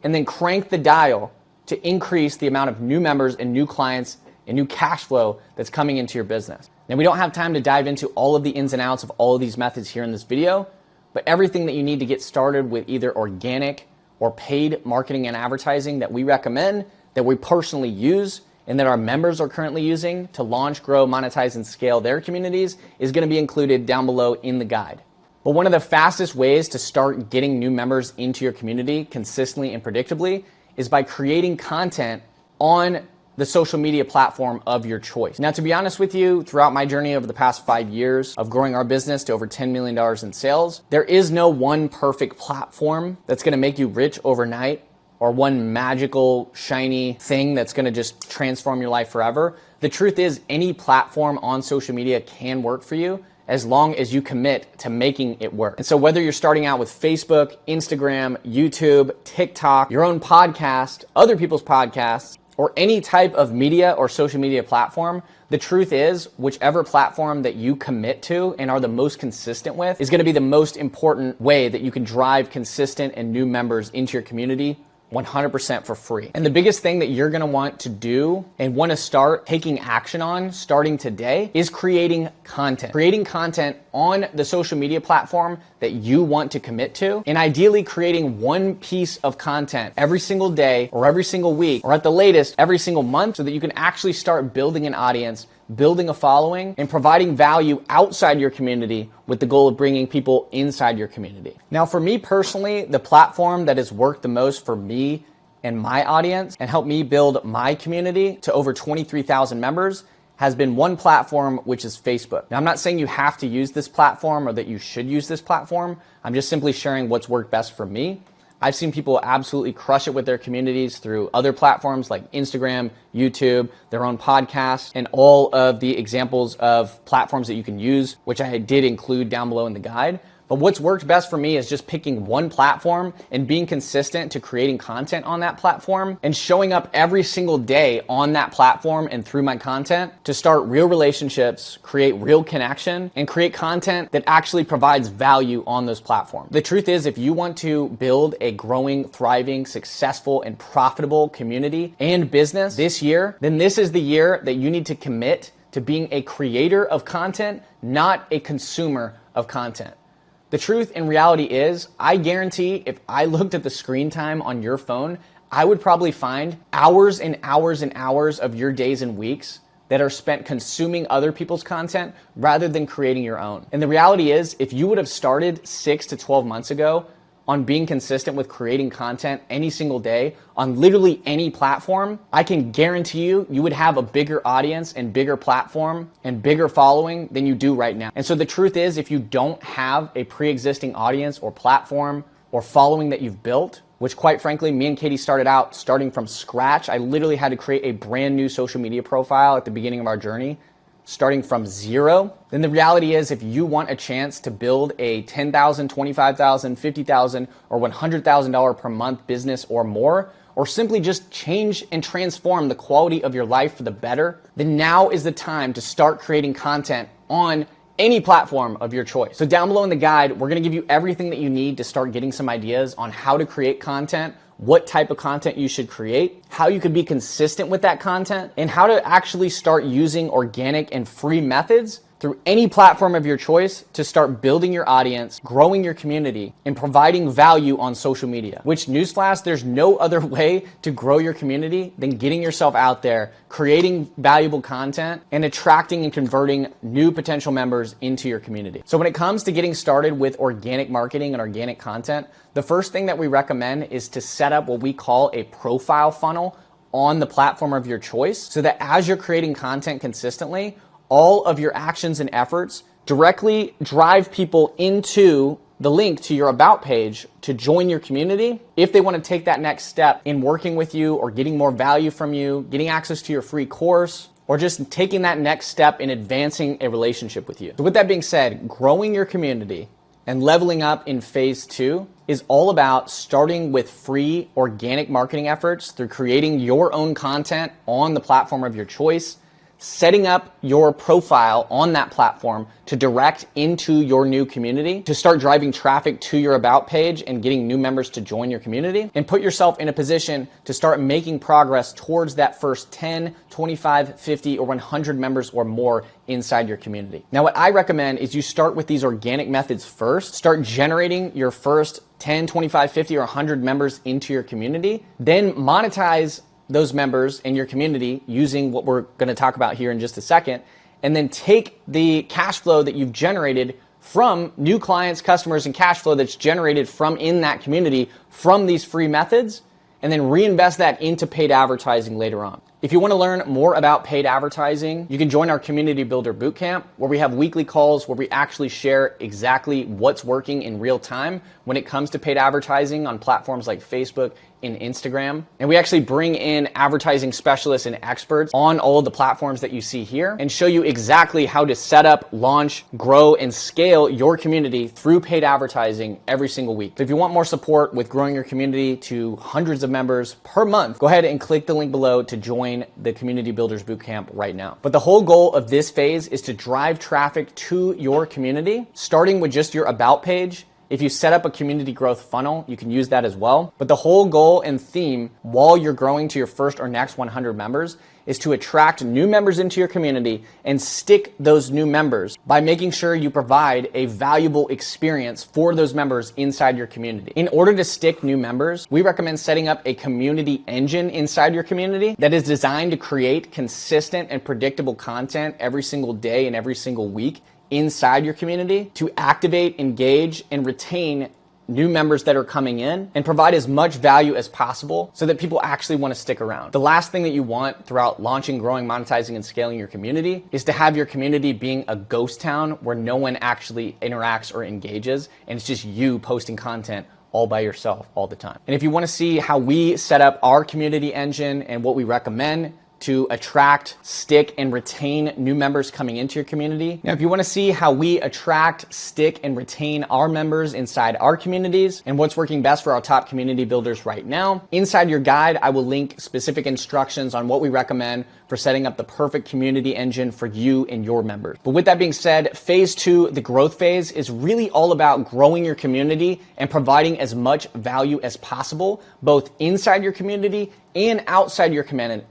and then crank the dial to increase the amount of new members and new clients and new cash flow that's coming into your business. Now, we don't have time to dive into all of the ins and outs of all of these methods here in this video, but everything that you need to get started with either organic or paid marketing and advertising that we recommend, that we personally use, and that our members are currently using to launch, grow, monetize, and scale their communities is going to be included down below in the guide. But one of the fastest ways to start getting new members into your community consistently and predictably is by creating content on the social media platform of your choice. Now, to be honest with you, throughout my journey over the past 5 years of growing our business to over $10 million in sales, there is no one perfect platform that's gonna make you rich overnight or one magical, shiny thing that's gonna just transform your life forever. The truth is, any platform on social media can work for you as long as you commit to making it work. And so whether you're starting out with Facebook, Instagram, YouTube, TikTok, your own podcast, other people's podcasts, or any type of media or social media platform, the truth is, whichever platform that you commit to and are the most consistent with is gonna be the most important way that you can drive consistent and new members into your community 100% for free. And the biggest thing that you're gonna want to do and wanna start taking action on starting today is creating content. Creating content on the social media platform that you want to commit to, and ideally creating one piece of content every single day or every single week, or at the latest, every single month, so that you can actually start building an audience, building a following, and providing value outside your community with the goal of bringing people inside your community. Now, for me personally, the platform that has worked the most for me and my audience and helped me build my community to over 23,000 members has been one platform, which is Facebook. Now, I'm not saying you have to use this platform or that you should use this platform. I'm just simply sharing what's worked best for me. I've seen people absolutely crush it with their communities through other platforms like Instagram, YouTube, their own podcasts, and all of the examples of platforms that you can use, which I did include down below in the guide. But what's worked best for me is just picking one platform and being consistent to creating content on that platform and showing up every single day on that platform and through my content to start real relationships, create real connection, and create content that actually provides value on those platforms. The truth is, if you want to build a growing, thriving, successful, and profitable community and business this year, then this is the year that you need to commit to being a creator of content, not a consumer of content. The truth and reality is, I guarantee if I looked at the screen time on your phone, I would probably find hours and hours and hours of your days and weeks that are spent consuming other people's content rather than creating your own. And the reality is, if you would have started 6 to 12 months ago on being consistent with creating content any single day on literally any platform, I can guarantee you would have a bigger audience and bigger platform and bigger following than you do right now. And so the truth is, if you don't have a pre-existing audience or platform or following that you've built, which quite frankly, me and Katie starting from scratch. I literally had to create a brand new social media profile at the beginning of our journey, starting from zero. Then the reality is, if you want a chance to build a $10,000, $25,000, $50,000, or $100,000 per month business or more, or simply just change and transform the quality of your life for the better, then now is the time to start creating content on any platform of your choice. So down below in the guide, we're gonna give you everything that you need to start getting some ideas on how to create content, what type of content you should create, how you could be consistent with that content, and how to actually start using organic and free methods through any platform of your choice to start building your audience, growing your community, and providing value on social media. Which, newsflash, there's no other way to grow your community than getting yourself out there, creating valuable content, and attracting and converting new potential members into your community. So when it comes to getting started with organic marketing and organic content, the first thing that we recommend is to set up what we call a profile funnel on the platform of your choice, so that as you're creating content consistently, all of your actions and efforts directly drive people into the link to your about page to join your community if they want to take that next step in working with you or getting more value from you, getting access to your free course, or just taking that next step in advancing a relationship with you. So with that being said, growing your community and leveling up in phase 2 is all about starting with free organic marketing efforts through creating your own content on the platform of your choice, setting up your profile on that platform to direct into your new community, to start driving traffic to your about page and getting new members to join your community, and put yourself in a position to start making progress towards that first 10, 25, 50, or 100 members or more inside your community. Now, what I recommend is you start with these organic methods first, start generating your first 10, 25, 50, or 100 members into your community, then monetize those members in your community using what we're going to talk about here in just a second, and then take the cash flow that you've generated from new clients, customers, and cash flow that's generated from in that community from these free methods, and then reinvest that into paid advertising later on. If you want to learn more about paid advertising, you can join our Community Builder Bootcamp, where we have weekly calls where we actually share exactly what's working in real time when it comes to paid advertising on platforms like Facebook and Instagram. And we actually bring in advertising specialists and experts on all of the platforms that you see here and show you exactly how to set up, launch, grow, and scale your community through paid advertising every single week. So if you want more support with growing your community to hundreds of members per month, go ahead and click the link below to join the Community Builders Bootcamp right now. But the whole goal of this phase is to drive traffic to your community, starting with just your about page. If you set up a community growth funnel, you can use that as well. But the whole goal and theme while you're growing to your first or next 100 members is to attract new members into your community and stick those new members by making sure you provide a valuable experience for those members inside your community. In order to stick new members, we recommend setting up a community engine inside your community that is designed to create consistent and predictable content every single day and every single week inside your community to activate, engage, and retain new members that are coming in and provide as much value as possible so that people actually want to stick around. The last thing that you want throughout launching, growing, monetizing, and scaling your community is to have your community being a ghost town where no one actually interacts or engages, and it's just you posting content all by yourself all the time. And if you want to see how we set up our community engine and what we recommend to attract, stick, and retain new members coming into your community. Now, if you want to see how we attract, stick, and retain our members inside our communities and what's working best for our top community builders right now, inside your guide, I will link specific instructions on what we recommend for setting up the perfect community engine for you and your members. But with that being said, phase 2, the growth phase, is really all about growing your community and providing as much value as possible, both inside your community and outside your community.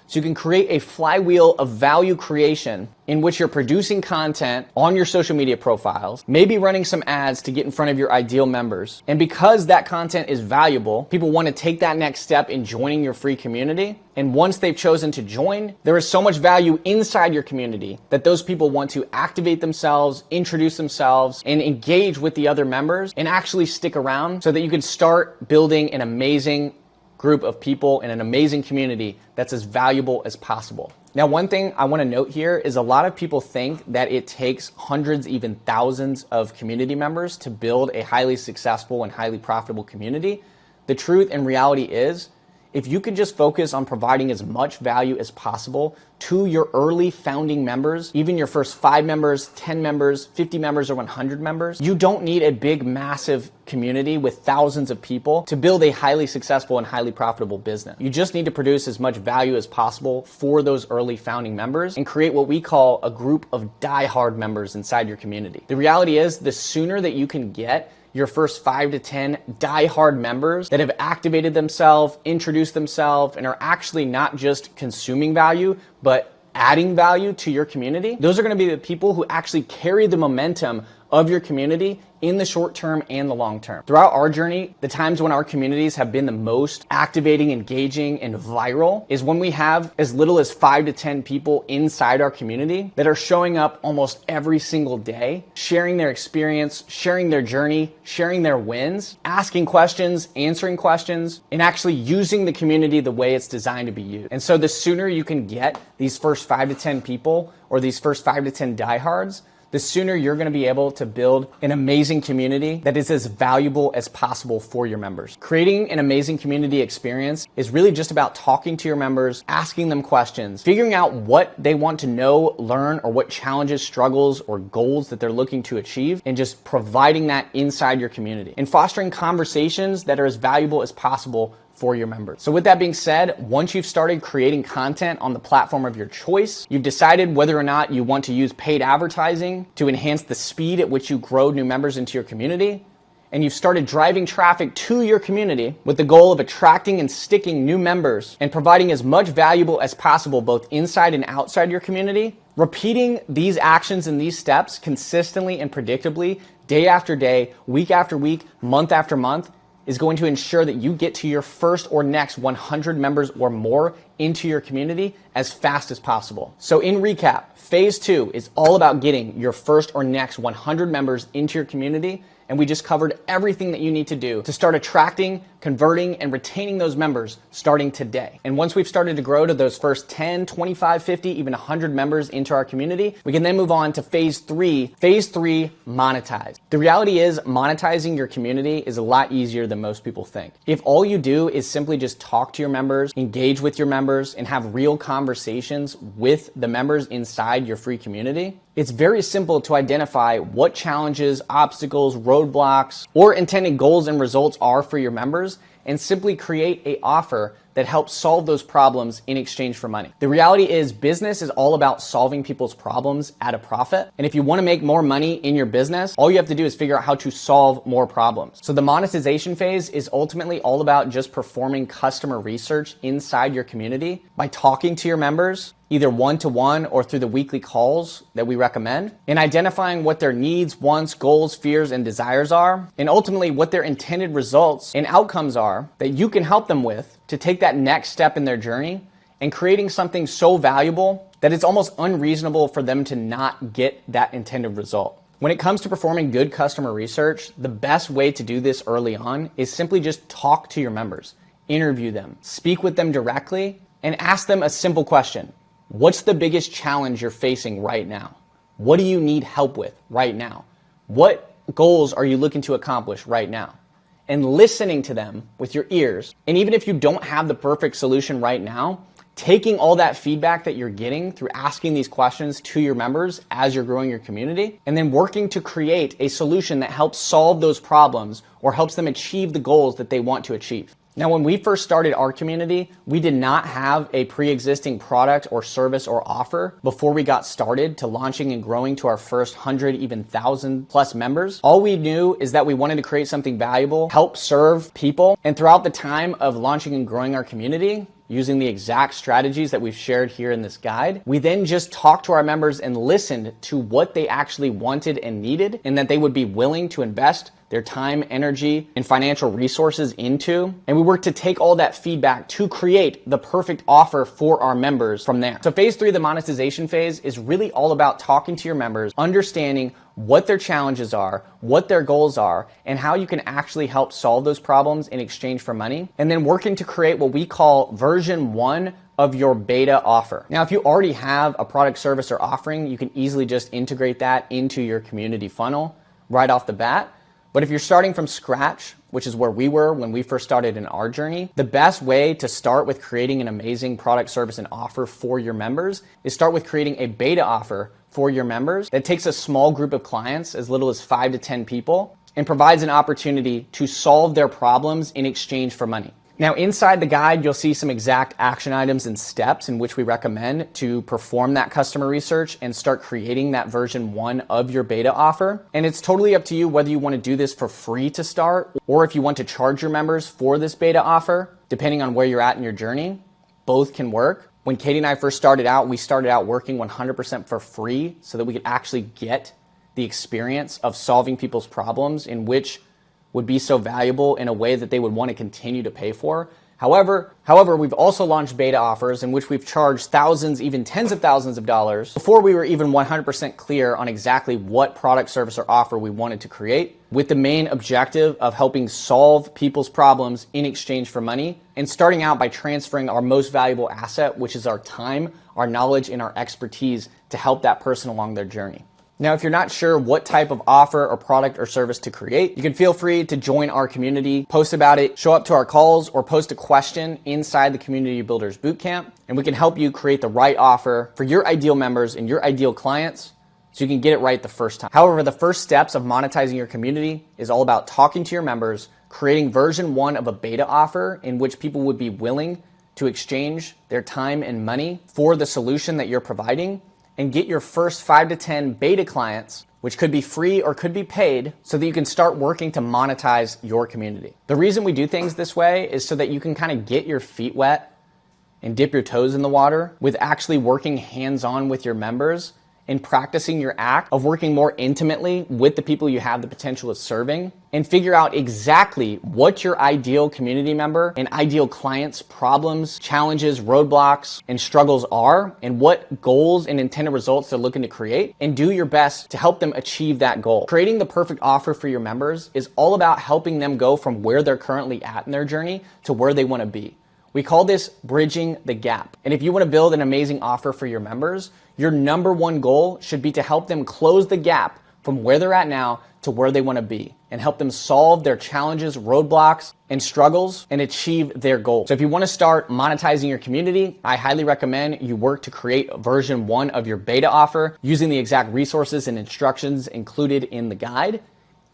So you can create a flywheel of value creation in which you're producing content on your social media profiles, maybe running some ads to get in front of your ideal members. And because that content is valuable, people want to take that next step in joining your free community. And once they've chosen to join, there is so much value inside your community that those people want to activate themselves, introduce themselves, and engage with the other members and actually stick around so that you can start building an amazing group of people in an amazing community that's as valuable as possible. Now, one thing I want to note here is a lot of people think that it takes hundreds, even thousands of community members to build a highly successful and highly profitable community. The truth and reality is, if you can just focus on providing as much value as possible to your early founding members, even your first 5 members, 10 members, 50 members, or 100 members, you don't need a big, massive community with thousands of people to build a highly successful and highly profitable business. You just need to produce as much value as possible for those early founding members and create what we call a group of die-hard members inside your community. The reality is, the sooner that you can get your first 5 to 10 die-hard members that have activated themselves, introduced themselves, and are actually not just consuming value, but adding value to your community, those are going to be the people who actually carry the momentum of your community in the short term and the long term. Throughout our journey, the times when our communities have been the most activating, engaging, and viral is when we have as little as 5 to 10 people inside our community that are showing up almost every single day, sharing their experience, sharing their journey, sharing their wins, asking questions, answering questions, and actually using the community the way it's designed to be used. And so the sooner you can get these first 5 to 10 people or these first 5 to 10 diehards, the sooner you're going to be able to build an amazing community that is as valuable as possible for your members. Creating an amazing community experience is really just about talking to your members, asking them questions, figuring out what they want to know, learn, or what challenges, struggles, or goals that they're looking to achieve, and just providing that inside your community and fostering conversations that are as valuable as possible for your members. So with that being said, once you've started creating content on the platform of your choice, you've decided whether or not you want to use paid advertising to enhance the speed at which you grow new members into your community, and you've started driving traffic to your community with the goal of attracting and sticking new members and providing as much valuable as possible both inside and outside your community, repeating these actions and these steps consistently and predictably, day after day, week after week, month after month, is going to ensure that you get to your first or next 100 members or more into your community as fast as possible. So in recap, phase 2 is all about getting your first or next 100 members into your community. And we just covered everything that you need to do to start attracting, converting, and retaining those members starting today. And once we've started to grow to those first 10, 25, 50, even 100 members into our community, we can then move on to phase 3. Phase 3, monetize. The reality is monetizing your community is a lot easier than most people think. If all you do is simply just talk to your members, engage with your members, and have real conversations with the members inside your free community, it's very simple to identify what challenges, obstacles, roadblocks, or intended goals and results are for your members and simply create an offer that helps solve those problems in exchange for money. The reality is business is all about solving people's problems at a profit. And if you want to make more money in your business, all you have to do is figure out how to solve more problems. So the monetization phase is ultimately all about just performing customer research inside your community by talking to your members, either one-to-one or through the weekly calls that we recommend, and identifying what their needs, wants, goals, fears, and desires are, and ultimately what their intended results and outcomes are that you can help them with to take that next step in their journey, and creating something so valuable that it's almost unreasonable for them to not get that intended result. When it comes to performing good customer research, the best way to do this early on is simply just talk to your members, interview them, speak with them directly, and ask them a simple question. What's the biggest challenge you're facing right now? What do you need help with right now? What goals are you looking to accomplish right now? and listening to them with your ears. And even if you don't have the perfect solution right now, taking all that feedback that you're getting through asking these questions to your members as you're growing your community, and then working to create a solution that helps solve those problems or helps them achieve the goals that they want to achieve. Now, when we first started our community, we did not have a pre-existing product or service or offer before we got started to launching and growing to our first 100, even 1,000 plus members. All we knew is that we wanted to create something valuable, help serve people. And throughout the time of launching and growing our community, using the exact strategies that we've shared here in this guide, we then just talked to our members and listened to what they actually wanted and needed, and that they would be willing to invest their time, energy, and financial resources into. And we worked to take all that feedback to create the perfect offer for our members from there. So phase 3, the monetization phase, is really all about talking to your members, understanding what their challenges are, what their goals are, and how you can actually help solve those problems in exchange for money. And then working to create what we call version 1 of your beta offer. Now, if you already have a product, service, or offering, you can easily just integrate that into your community funnel right off the bat. But if you're starting from scratch, which is where we were when we first started in our journey, the best way to start with creating an amazing product, service, and offer for your members is start with creating a beta offer for your members that takes a small group of clients, as little as 5 to 10 people, and provides an opportunity to solve their problems in exchange for money. Now, inside the guide, you'll see some exact action items and steps in which we recommend to perform that customer research and start creating that version 1 of your beta offer. And it's totally up to you whether you want to do this for free to start, or if you want to charge your members for this beta offer, depending on where you're at in your journey. Both can work. When Katie and I first started out, we started out working 100% for free so that we could actually get the experience of solving people's problems, in which would be so valuable in a way that they would want to continue to pay for. However, we've also launched beta offers in which we've charged thousands, even tens of thousands of dollars before we were even 100% clear on exactly what product, service, or offer we wanted to create, with the main objective of helping solve people's problems in exchange for money, and starting out by transferring our most valuable asset, which is our time, our knowledge, and our expertise to help that person along their journey. Now, if you're not sure what type of offer or product or service to create, you can feel free to join our community, post about it, show up to our calls, or post a question inside the Community Builders Bootcamp, and we can help you create the right offer for your ideal members and your ideal clients so you can get it right the first time. However, the first steps of monetizing your community is all about talking to your members, creating version 1 of a beta offer in which people would be willing to exchange their time and money for the solution that you're providing, and get your first 5 to 10 beta clients, which could be free or could be paid, so that you can start working to monetize your community. The reason we do things this way is so that you can kind of get your feet wet and dip your toes in the water with actually working hands-on with your members and practicing your act of working more intimately with the people you have the potential of serving, and figure out exactly what your ideal community member and ideal clients' problems, challenges, roadblocks, and struggles are, and what goals and intended results they're looking to create, and do your best to help them achieve that goal. Creating the perfect offer for your members is all about helping them go from where they're currently at in their journey to where they want to be. We call this bridging the gap. And if you want to build an amazing offer for your members, your number 1 goal should be to help them close the gap from where they're at now to where they want to be, and help them solve their challenges, roadblocks, and struggles, and achieve their goals. So if you want to start monetizing your community, I highly recommend you work to create version 1 of your beta offer using the exact resources and instructions included in the guide,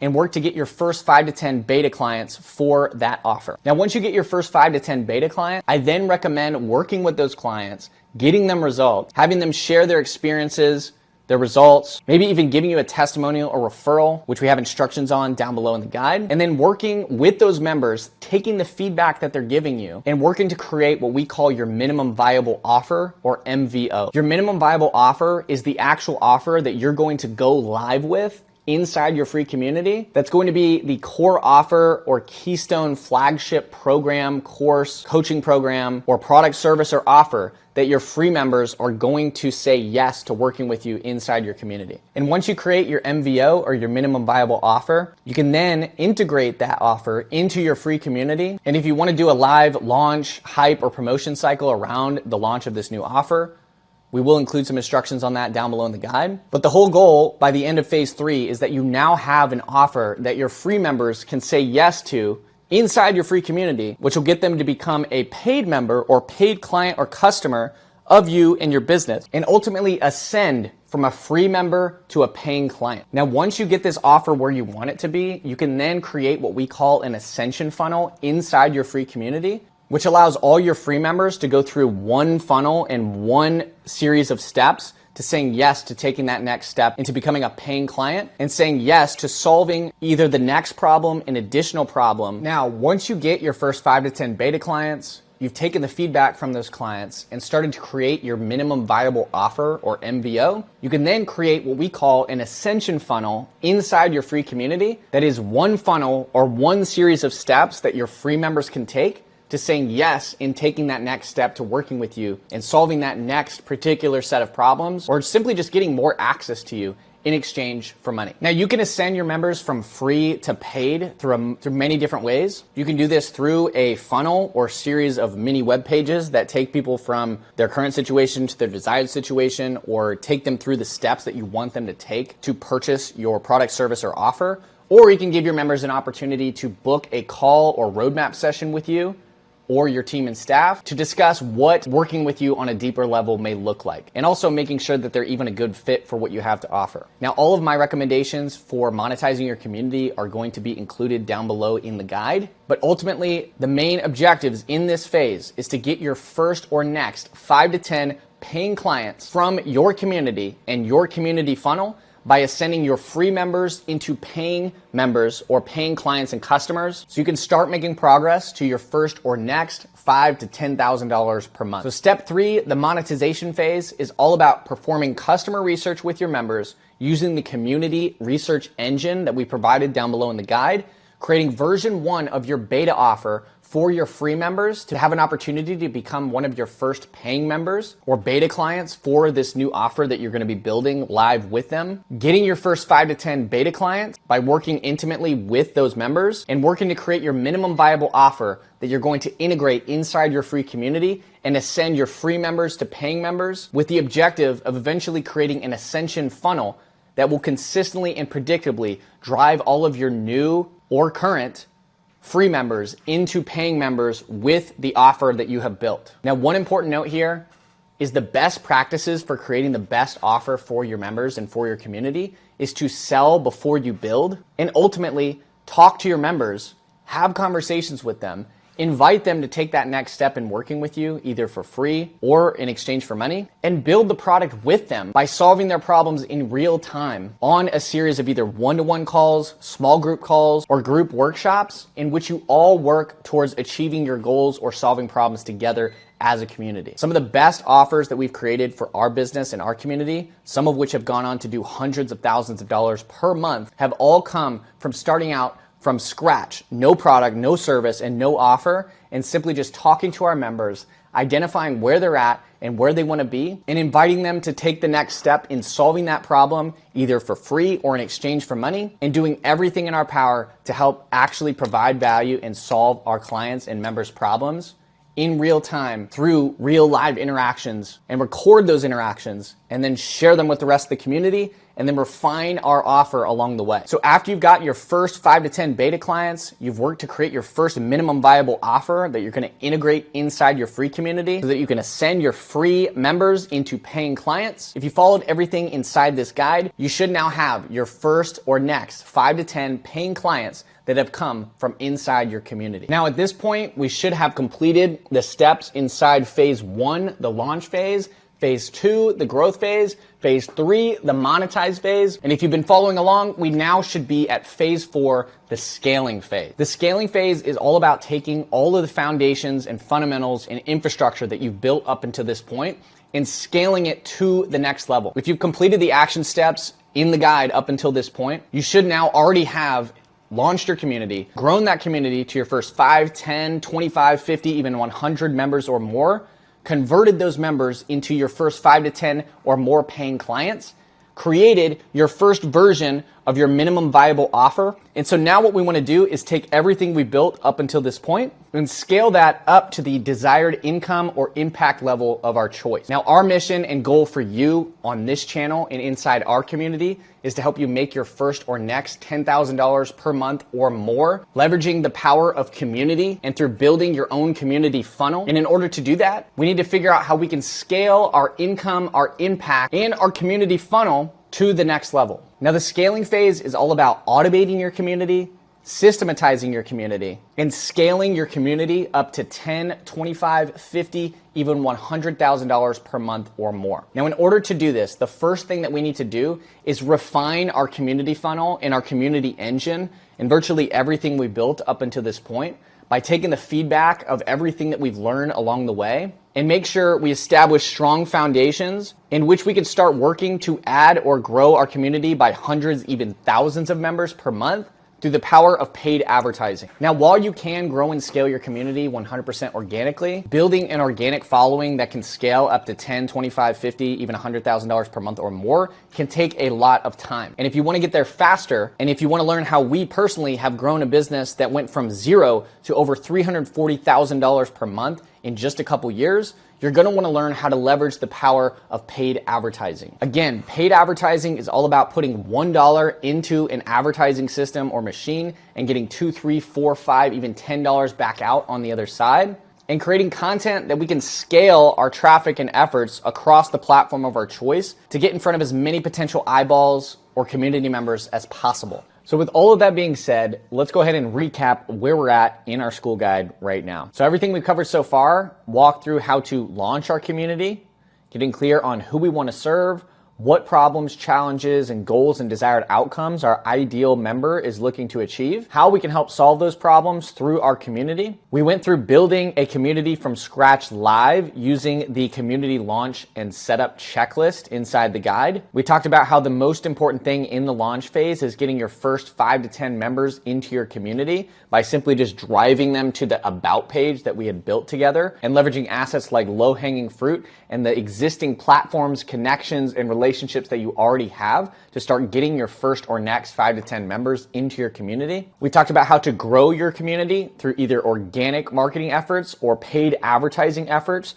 and work to get your first 5 to 10 beta clients for that offer. Now, once you get your first 5 to 10 beta clients, I then recommend working with those clients, getting them results, having them share their experiences, their results, maybe even giving you a testimonial or referral, which we have instructions on down below in the guide, and then working with those members, taking the feedback that they're giving you and working to create what we call your minimum viable offer, or MVO. Your minimum viable offer is the actual offer that you're going to go live with inside your free community. That's going to be the core offer or keystone flagship program, course, coaching program, or product, service, or offer that your free members are going to say yes to working with you inside your community. And once you create your MVO, or your minimum viable offer, you can then integrate that offer into your free community. And if you want to do a live launch, hype, or promotion cycle around the launch of this new offer, We will include some instructions on that down below in the guide. But the whole goal by the end of phase 3 is that you now have an offer that your free members can say yes to inside your free community, which will get them to become a paid member or paid client or customer of you and your business, and ultimately ascend from a free member to a paying client. Now, once you get this offer where you want it to be, you can then create what we call an ascension funnel inside your free community, which allows all your free members to go through one funnel and one series of steps to saying yes to taking that next step into becoming a paying client and saying yes to solving either the next problem, an additional problem. Now, once you get your first 5 to 10 beta clients, you've taken the feedback from those clients and started to create your minimum viable offer or MVO, you can then create what we call an ascension funnel inside your free community that is one funnel or one series of steps that your free members can take to saying yes in taking that next step to working with you and solving that next particular set of problems, or simply just getting more access to you in exchange for money. Now, you can ascend your members from free to paid through many different ways. You can do this through a funnel or series of mini web pages that take people from their current situation to their desired situation, or take them through the steps that you want them to take to purchase your product, service, or offer. Or you can give your members an opportunity to book a call or roadmap session with you or your team and staff to discuss what working with you on a deeper level may look like, and also making sure that they're even a good fit for what you have to offer. Now, all of my recommendations for monetizing your community are going to be included down below in the guide, but ultimately the main objectives in this phase is to get your first or next 5 to 10 paying clients from your community and your community funnel by ascending your free members into paying members or paying clients and customers, so you can start making progress to your first or next $5,000 to $10,000 per month. So step 3, the monetization phase, is all about performing customer research with your members using the community research engine that we provided down below in the guide, creating version 1 of your beta offer for your free members to have an opportunity to become one of your first paying members or beta clients for this new offer that you're going to be building live with them. Getting your first 5 to 10 beta clients by working intimately with those members and working to create your minimum viable offer that you're going to integrate inside your free community and ascend your free members to paying members, with the objective of eventually creating an ascension funnel that will consistently and predictably drive all of your new or current free members into paying members with the offer that you have built. Now, one important note here is the best practices for creating the best offer for your members and for your community is to sell before you build, and ultimately talk to your members, have conversations with them, invite them to take that next step in working with you, either for free or in exchange for money, and build the product with them by solving their problems in real time on a series of either one-to-one calls, small group calls, or group workshops in which you all work towards achieving your goals or solving problems together as a community. Some of the best offers that we've created for our business and our community, some of which have gone on to do hundreds of thousands of dollars per month, have all come from starting out from scratch, no product, no service, and no offer, and simply just talking to our members, identifying where they're at and where they want to be, and inviting them to take the next step in solving that problem, either for free or in exchange for money, and doing everything in our power to help actually provide value and solve our clients' and members' problems in real time through real live interactions, and record those interactions and then share them with the rest of the community, and then refine our offer along the way. So after you've got your first 5 to 10 beta clients, you've worked to create your first minimum viable offer that you're gonna integrate inside your free community so that you can ascend your free members into paying clients. If you followed everything inside this guide, you should now have your first or next 5 to 10 paying clients that have come from inside your community. Now at this point, we should have completed the steps inside phase 1, the launch phase, phase 2, the growth phase, phase 3, the monetize phase. And if you've been following along, we now should be at phase 4, the scaling phase. The scaling phase is all about taking all of the foundations and fundamentals and infrastructure that you've built up until this point and scaling it to the next level. If you've completed the action steps in the guide up until this point, you should now already have launched your community, grown that community to your first 5, 10, 25, 50, even 100 members or more, converted those members into your first 5 to 10 or more paying clients, created your first version of your minimum viable offer. And so now what we want to do is take everything we built up until this point and scale that up to the desired income or impact level of our choice. Now, our mission and goal for you on this channel and inside our community is to help you make your first or next $10,000 per month or more, leveraging the power of community and through building your own community funnel. And in order to do that, we need to figure out how we can scale our income, our impact, and our community funnel to the next level. Now, the scaling phase is all about automating your community, systematizing your community, and scaling your community up to $10, $25, $50, even $100,000 per month or more. Now, in order to do this, the first thing that we need to do is refine our community funnel and our community engine and virtually everything we built up until this point by taking the feedback of everything that we've learned along the way and make sure we establish strong foundations in which we can start working to add or grow our community by hundreds, even thousands of members per month through the power of paid advertising. Now, while you can grow and scale your community 100% organically, building an organic following that can scale up to $10, $25, $50, even $100,000 per month or more can take a lot of time. And if you want to get there faster, and if you want to learn how we personally have grown a business that went from zero to over $340,000 per month in just a couple years, you're going to want to learn how to leverage the power of paid advertising. Again, paid advertising is all about putting $1 into an advertising system or machine and getting $2, $3, $4, $5, even $10 back out on the other side, and creating content that we can scale our traffic and efforts across the platform of our choice to get in front of as many potential eyeballs or community members as possible. So with all of that being said, let's go ahead and recap where we're at in our Skool guide right now. So everything we've covered so far, walk through how to launch our community, getting clear on who we want to serve, what problems, challenges, and goals and desired outcomes our ideal member is looking to achieve, how we can help solve those problems through our community. We went through building a community from scratch live using the community launch and setup checklist inside the guide. We talked about how the most important thing in the launch phase is getting your first 5 to 10 members into your community by simply just driving them to the about page that we had built together and leveraging assets like low-hanging fruit and the existing platforms, connections, and relationships that you already have to start getting your first or next 5 to 10 members into your community. We talked about how to grow your community through either organic marketing efforts or paid advertising efforts,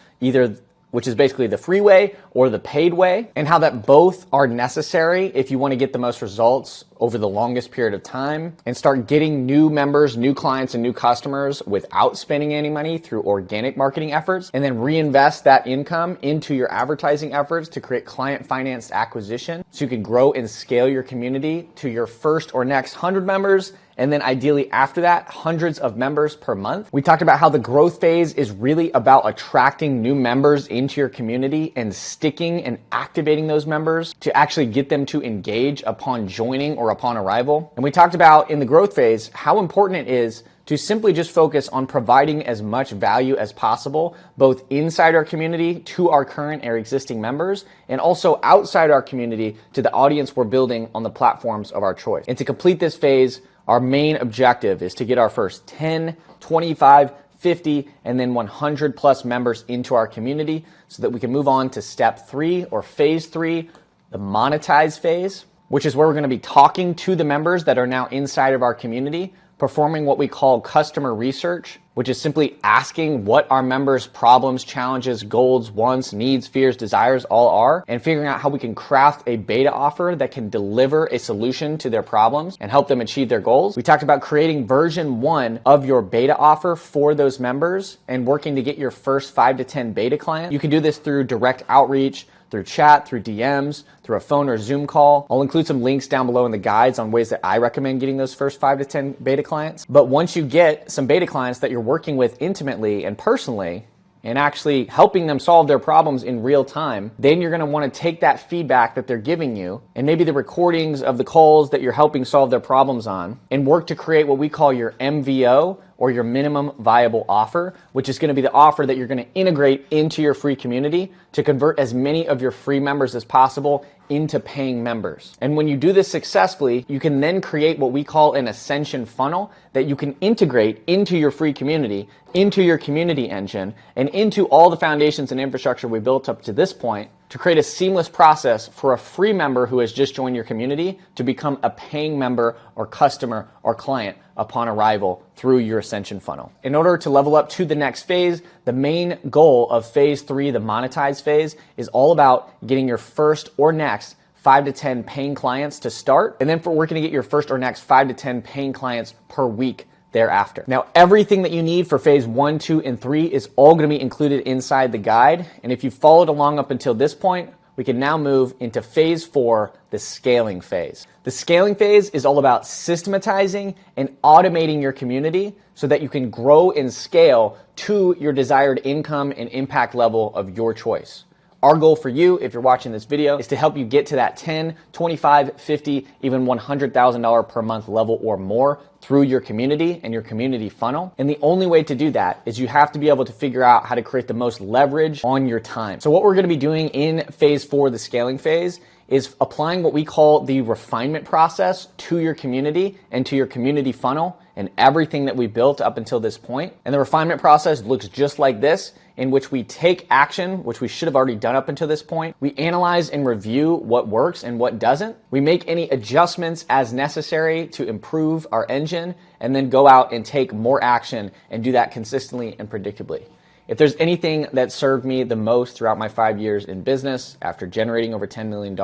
which is basically the free way or the paid way, and how that both are necessary if you want to get the most results over the longest period of time and start getting new members, new clients, and new customers without spending any money through organic marketing efforts, and then reinvest that income into your advertising efforts to create client financed acquisition so you can grow and scale your community to your first or next 100 members, and then ideally after that, hundreds of members per month. We talked about how the growth phase is really about attracting new members into your community and sticking and activating those members to actually get them to engage upon joining or upon arrival. And we talked about in the growth phase how important it is to simply just focus on providing as much value as possible, both inside our community to our current or existing members, and also outside our community to the audience we're building on the platforms of our choice. And to complete this phase, our main objective is to get our first 10, 25, 50, and then 100 plus members into our community so that we can move on to step 3 or phase 3, the monetize phase, which is where we're going to be talking to the members that are now inside of our community, performing what we call customer research, which is simply asking what our members' problems, challenges, goals, wants, needs, fears, desires all are, and figuring out how we can craft a beta offer that can deliver a solution to their problems and help them achieve their goals. We talked about creating version 1 of your beta offer for those members and working to get your first 5 to 10 beta clients. You can do this through direct outreach, through chat, through DMs, through a phone or Zoom call. I'll include some links down below in the guides on ways that I recommend getting those first 5 to 10 beta clients. But once you get some beta clients that you're working with intimately and personally, and actually helping them solve their problems in real time, then you're gonna wanna take that feedback that they're giving you, and maybe the recordings of the calls that you're helping solve their problems on, and work to create what we call your MVO, or your minimum viable offer, which is gonna be the offer that you're gonna integrate into your free community to convert as many of your free members as possible into paying members. And when you do this successfully, you can then create what we call an ascension funnel that you can integrate into your free community, into your community engine, and into all the foundations and infrastructure we built up to this point to create a seamless process for a free member who has just joined your community to become a paying member or customer or client upon arrival through your Ascension funnel. In order to level up to the next phase, the main goal of phase 3, the monetize phase, is all about getting your first or next 5 to 10 paying clients to start, and then we're going to get your first or next 5 to 10 paying clients per week thereafter. Now, everything that you need for phase 1, 2, and 3 is all going to be included inside the guide. And if you followed along up until this point, we can now move into phase 4, the scaling phase. The scaling phase is all about systematizing and automating your community so that you can grow and scale to your desired income and impact level of your choice. Our goal for you, if you're watching this video, is to help you get to that $10, $25, $50, even $100,000 per month level or more through your community and your community funnel. And the only way to do that is you have to be able to figure out how to create the most leverage on your time. So what we're going to be doing in phase 4, the scaling phase, is applying what we call the refinement process to your community and to your community funnel and everything that we built up until this point. And the refinement process looks just like this, in which we take action, which we should have already done up until this point. We analyze and review what works and what doesn't. We make any adjustments as necessary to improve our engine, and then go out and take more action and do that consistently and predictably. If there's anything that served me the most throughout my 5 years in business, after generating over $10 million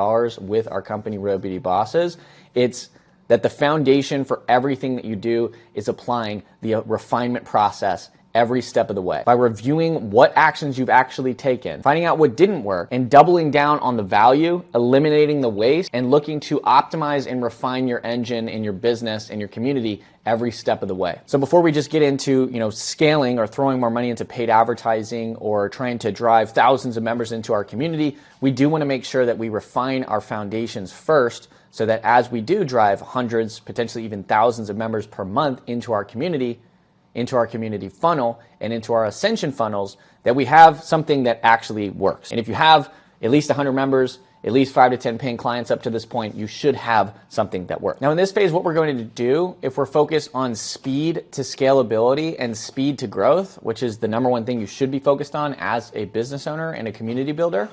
with our company, Real Beauty Bosses, it's that the foundation for everything that you do is applying the refinement process every step of the way. By reviewing what actions you've actually taken, finding out what didn't work, and doubling down on the value, eliminating the waste, and looking to optimize and refine your engine in your business and your community every step of the way. So before we just get into, scaling or throwing more money into paid advertising or trying to drive thousands of members into our community, we do want to make sure that we refine our foundations first, so that as we do drive hundreds, potentially even thousands of members per month into our community funnel, and into our Ascension funnels, that we have something that actually works. And if you have at least 100 members, at least 5 to 10 paying clients up to this point, you should have something that works. Now in this phase, what we're going to do, if we're focused on speed to scalability and speed to growth, which is the number one thing you should be focused on as a business owner and a community builder,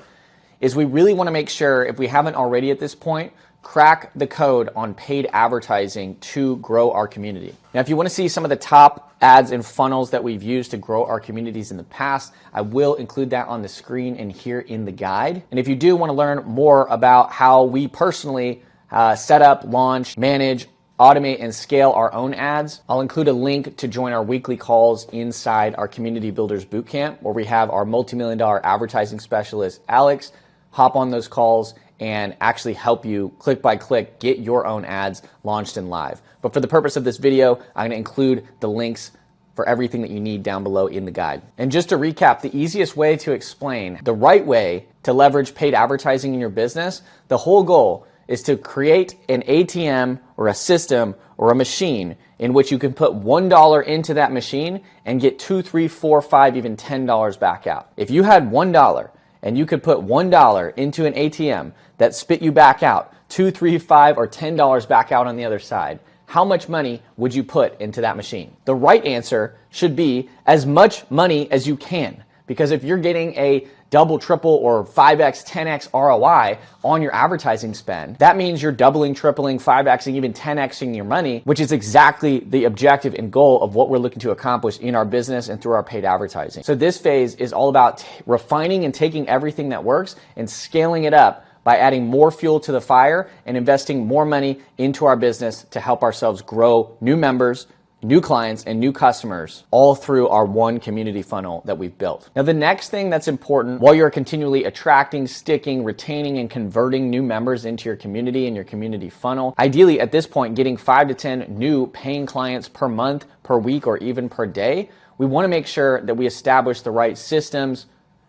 is we really want to make sure, if we haven't already at this point, crack the code on paid advertising to grow our community. Now, if you want to see some of the top ads and funnels that we've used to grow our communities in the past, I will include that on the screen and here in the guide. And if you do want to learn more about how we personally set up, launch, manage, automate, and scale our own ads, I'll include a link to join our weekly calls inside our Community Builders Bootcamp, where we have our multi-million-dollar advertising specialist, Alex, hop on those calls and actually help you click by click get your own ads launched and live. But for the purpose of this video, I'm going to include the links for everything that you need down below in the guide. And just to recap, the easiest way to explain the right way to leverage paid advertising in your business, the whole goal is to create an ATM or a system or a machine in which you can put $1 into that machine and get $2, $3, $4, $5, even $10 back out. If you had $1 and you could put $1 into an ATM that spit you back out $2, $3, $5, or $10 back out on the other side, how much money would you put into that machine? The right answer should be as much money as you can, because if you're getting a double, triple, or 5x, 10x ROI on your advertising spend, that means you're doubling, tripling, 5xing, even 10xing your money, which is exactly the objective and goal of what we're looking to accomplish in our business and through our paid advertising. So this phase is all about refining and taking everything that works and scaling it up by adding more fuel to the fire and investing more money into our business to help ourselves grow new members, new clients, and new customers, all through our one community funnel that we've built. Now, the next thing that's important while you're continually attracting, sticking, retaining, and converting new members into your community and your community funnel, ideally at this point, getting 5 to 10 new paying clients per month, per week, or even per day, we want to make sure that we establish the right systems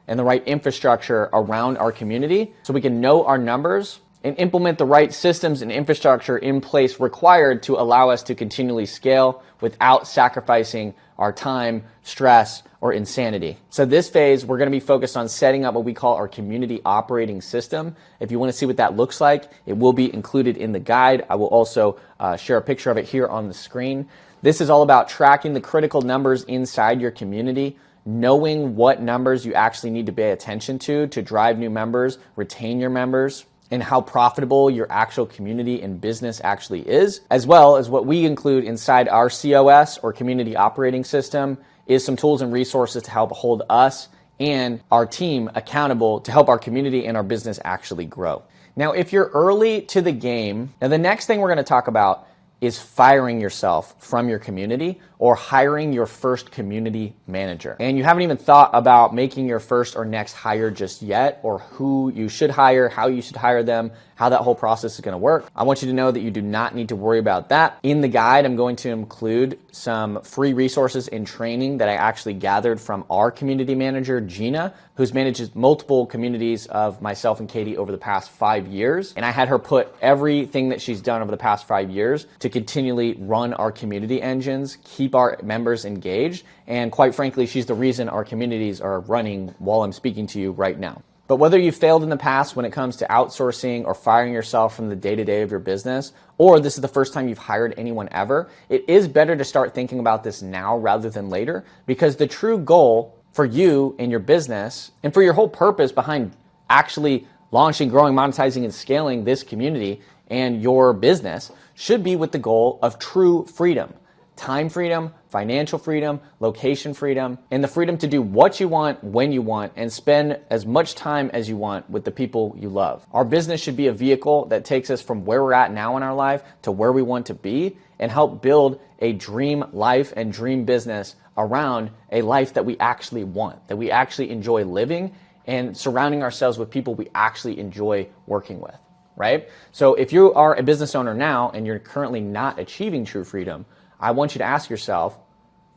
and the right infrastructure around our community so we can know our numbers and implement the right systems and infrastructure in place required to allow us to continually scale without sacrificing our time, stress, or insanity. So this phase, we're going to be focused on setting up what we call our community operating system. If you want to see what that looks like, it will be included in the guide. I will also share a picture of it here on the screen. This is all about tracking the critical numbers inside your community, knowing what numbers you actually need to pay attention to drive new members, retain your members, and how profitable your actual community and business actually is, as well as what we include inside our COS or community operating system is some tools and resources to help hold us and our team accountable to help our community and our business actually grow. Now, if you're early to the game, now the next thing we're going to talk about is firing yourself from your community or hiring your first community manager. And you haven't even thought about making your first or next hire just yet, or who you should hire, how you should hire them, how that whole process is going to work. I want you to know that you do not need to worry about that. In the guide, I'm going to include some free resources and training that I actually gathered from our community manager, Gina, who's managed multiple communities of myself and Katie over the past 5 years. And I had her put everything that she's done over the past 5 years to continually run our community engines, keep our members engaged, and quite frankly, she's the reason our communities are running while I'm speaking to you right now. But whether you failed in the past when it comes to outsourcing or firing yourself from the day-to-day of your business, or this is the first time you've hired anyone ever, it is better to start thinking about this now rather than later, because the true goal for you and your business, and for your whole purpose behind actually launching, growing, monetizing, and scaling this community and your business, should be with the goal of true freedom. Time freedom, financial freedom, location freedom, and the freedom to do what you want, when you want, and spend as much time as you want with the people you love. Our business should be a vehicle that takes us from where we're at now in our life to where we want to be, and help build a dream life and dream business around a life that we actually want, that we actually enjoy living, and surrounding ourselves with people we actually enjoy working with, right? So if you are a business owner now and you're currently not achieving true freedom, I want you to ask yourself,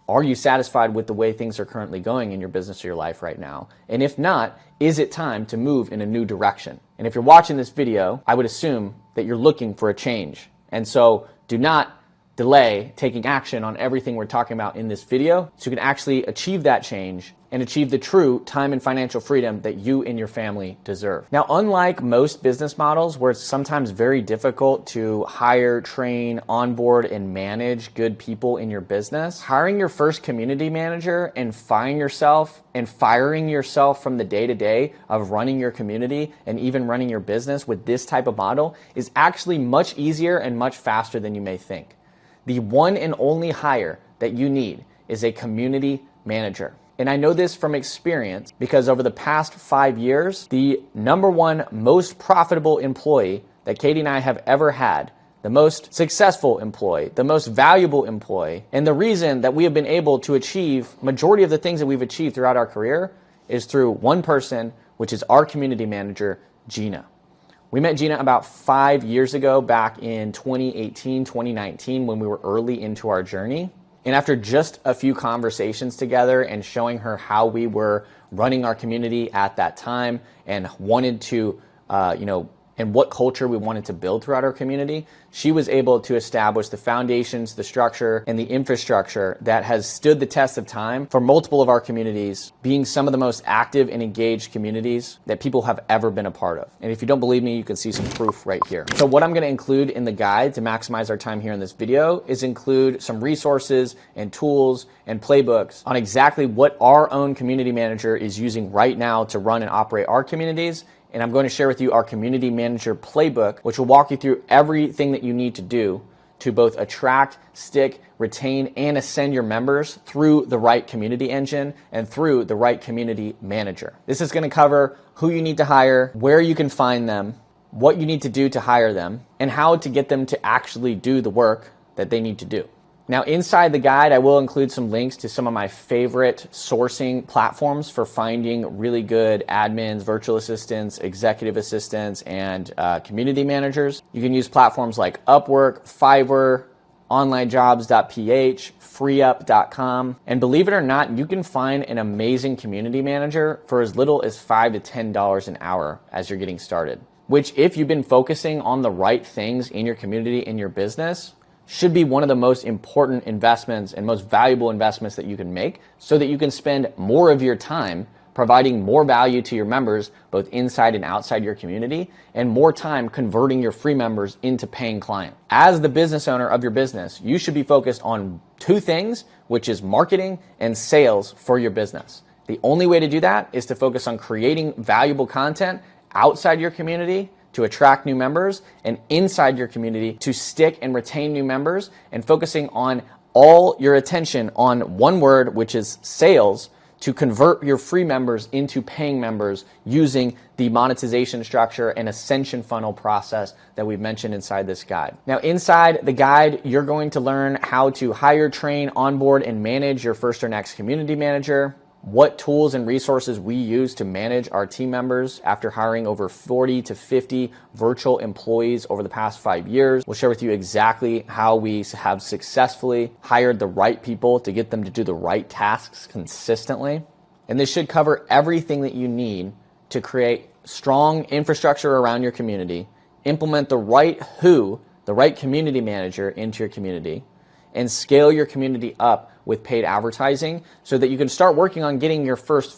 are you satisfied with the way things are currently going in your business or your life right now? And if not, is it time to move in a new direction? And if you're watching this video, I would assume that you're looking for a change. And so do not delay taking action on everything we're talking about in this video so you can actually achieve that change and achieve the true time and financial freedom that you and your family deserve. Now, unlike most business models where it's sometimes very difficult to hire, train, onboard, and manage good people in your business, hiring your first community manager and firing yourself from the day-to-day of running your community and even running your business with this type of model is actually much easier and much faster than you may think. The one and only hire that you need is a community manager. And I know this from experience because over the past 5 years, the number one most profitable employee that Katie and I have ever had, the most successful employee, the most valuable employee, and the reason that we have been able to achieve majority of the things that we've achieved throughout our career is through one person, which is our community manager, Gina. We met Gina about 5 years ago, back in 2018, 2019, when we were early into our journey. And after just a few conversations together and showing her how we were running our community at that time and wanted to, and what culture we wanted to build throughout our community, she was able to establish the foundations, the structure, and the infrastructure that has stood the test of time for multiple of our communities, being some of the most active and engaged communities that people have ever been a part of. And if you don't believe me, you can see some proof right here. So what I'm going to include in the guide to maximize our time here in this video is include some resources and tools and playbooks on exactly what our own community manager is using right now to run and operate our communities. And I'm going to share with you our community manager playbook, which will walk you through everything that you need to do to both attract, stick, retain, and ascend your members through the right community engine and through the right community manager. This is going to cover who you need to hire, where you can find them, what you need to do to hire them, and how to get them to actually do the work that they need to do. Now, inside the guide, I will include some links to some of my favorite sourcing platforms for finding really good admins, virtual assistants, executive assistants, and community managers. You can use platforms like Upwork, Fiverr, onlinejobs.ph, freeup.com. And believe it or not, you can find an amazing community manager for as little as $5 to $10 an hour as you're getting started, which if you've been focusing on the right things in your community, in your business, should be one of the most important investments and most valuable investments that you can make so that you can spend more of your time providing more value to your members, both inside and outside your community, and more time converting your free members into paying clients. As the business owner of your business, you should be focused on two things, which is marketing and sales for your business. The only way to do that is to focus on creating valuable content outside your community to attract new members, and inside your community to stick and retain new members, and focusing on all your attention on one word, which is sales, to convert your free members into paying members using the monetization structure and ascension funnel process that we've mentioned inside this guide. Now, inside the guide, you're going to learn how to hire, train, onboard, and manage your first or next community manager, what tools and resources we use to manage our team members after hiring over 40 to 50 virtual employees over the past 5 years. We'll share with you exactly how we have successfully hired the right people to get them to do the right tasks consistently. And this should cover everything that you need to create strong infrastructure around your community, implement the right community manager into your community, and scale your community up with paid advertising so that you can start working on getting your first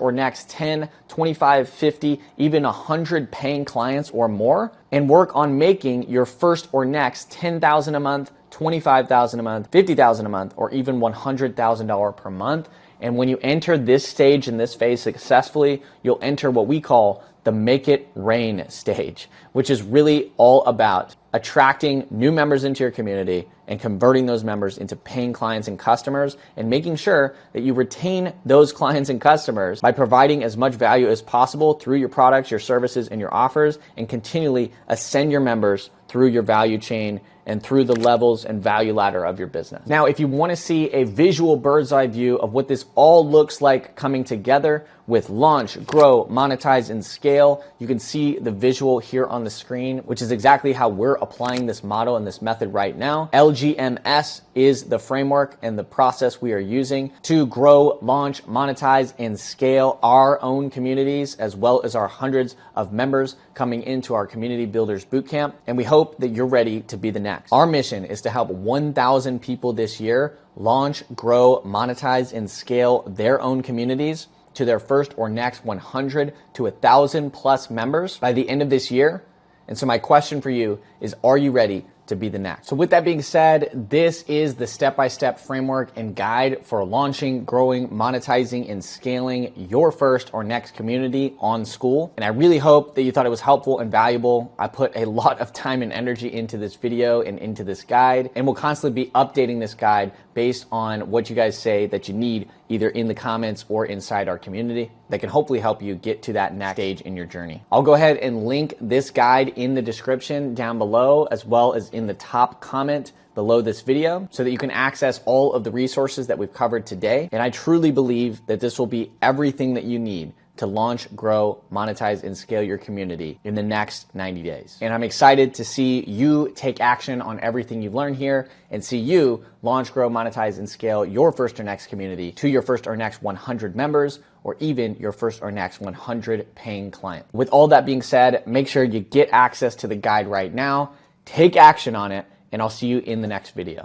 or next 10, 25, 50, even 100 paying clients or more, and work on making your first or next $10,000 a month, $25,000 a month, $50,000 a month, or even $100,000 per month. And when you enter this stage in this phase successfully, you'll enter what we call the make it rain stage, which is really all about attracting new members into your community and converting those members into paying clients and customers, and making sure that you retain those clients and customers by providing as much value as possible through your products, your services, and your offers, and continually ascend your members through your value chain and through the levels and value ladder of your business. Now, if you want to see a visual bird's eye view of what this all looks like coming together with launch, grow, monetize, and scale, you can see the visual here on the screen, which is exactly how we're applying this model and this method right now. LGMS is the framework and the process we are using to grow, launch, monetize, and scale our own communities, as well as our hundreds of members coming into our Community Builders Bootcamp. And we hope that you're ready to be the next. Our mission is to help 1,000 people this year launch, grow, monetize, and scale their own communities to their first or next 100 to 1,000 plus members by the end of this year. And so my question for you is, are you ready to be the next? So with that being said, this is the step-by-step framework and guide for launching, growing, monetizing, and scaling your first or next community on Skool. And I really hope that you thought it was helpful and valuable. I put a lot of time and energy into this video and into this guide, and we'll constantly be updating this guide based on what you guys say that you need, either in the comments or inside our community, that can hopefully help you get to that next stage in your journey. I'll go ahead and link this guide in the description down below, as well as in the top comment below this video, so that you can access all of the resources that we've covered today. And I truly believe that this will be everything that you need to launch, grow, monetize, and scale your community in the next 90 days. And I'm excited to see you take action on everything you've learned here, and see you launch, grow, monetize, and scale your first or next community to your first or next 100 members, or even your first or next 100 paying clients. With all that being said, make sure you get access to the guide right now, take action on it, and I'll see you in the next video.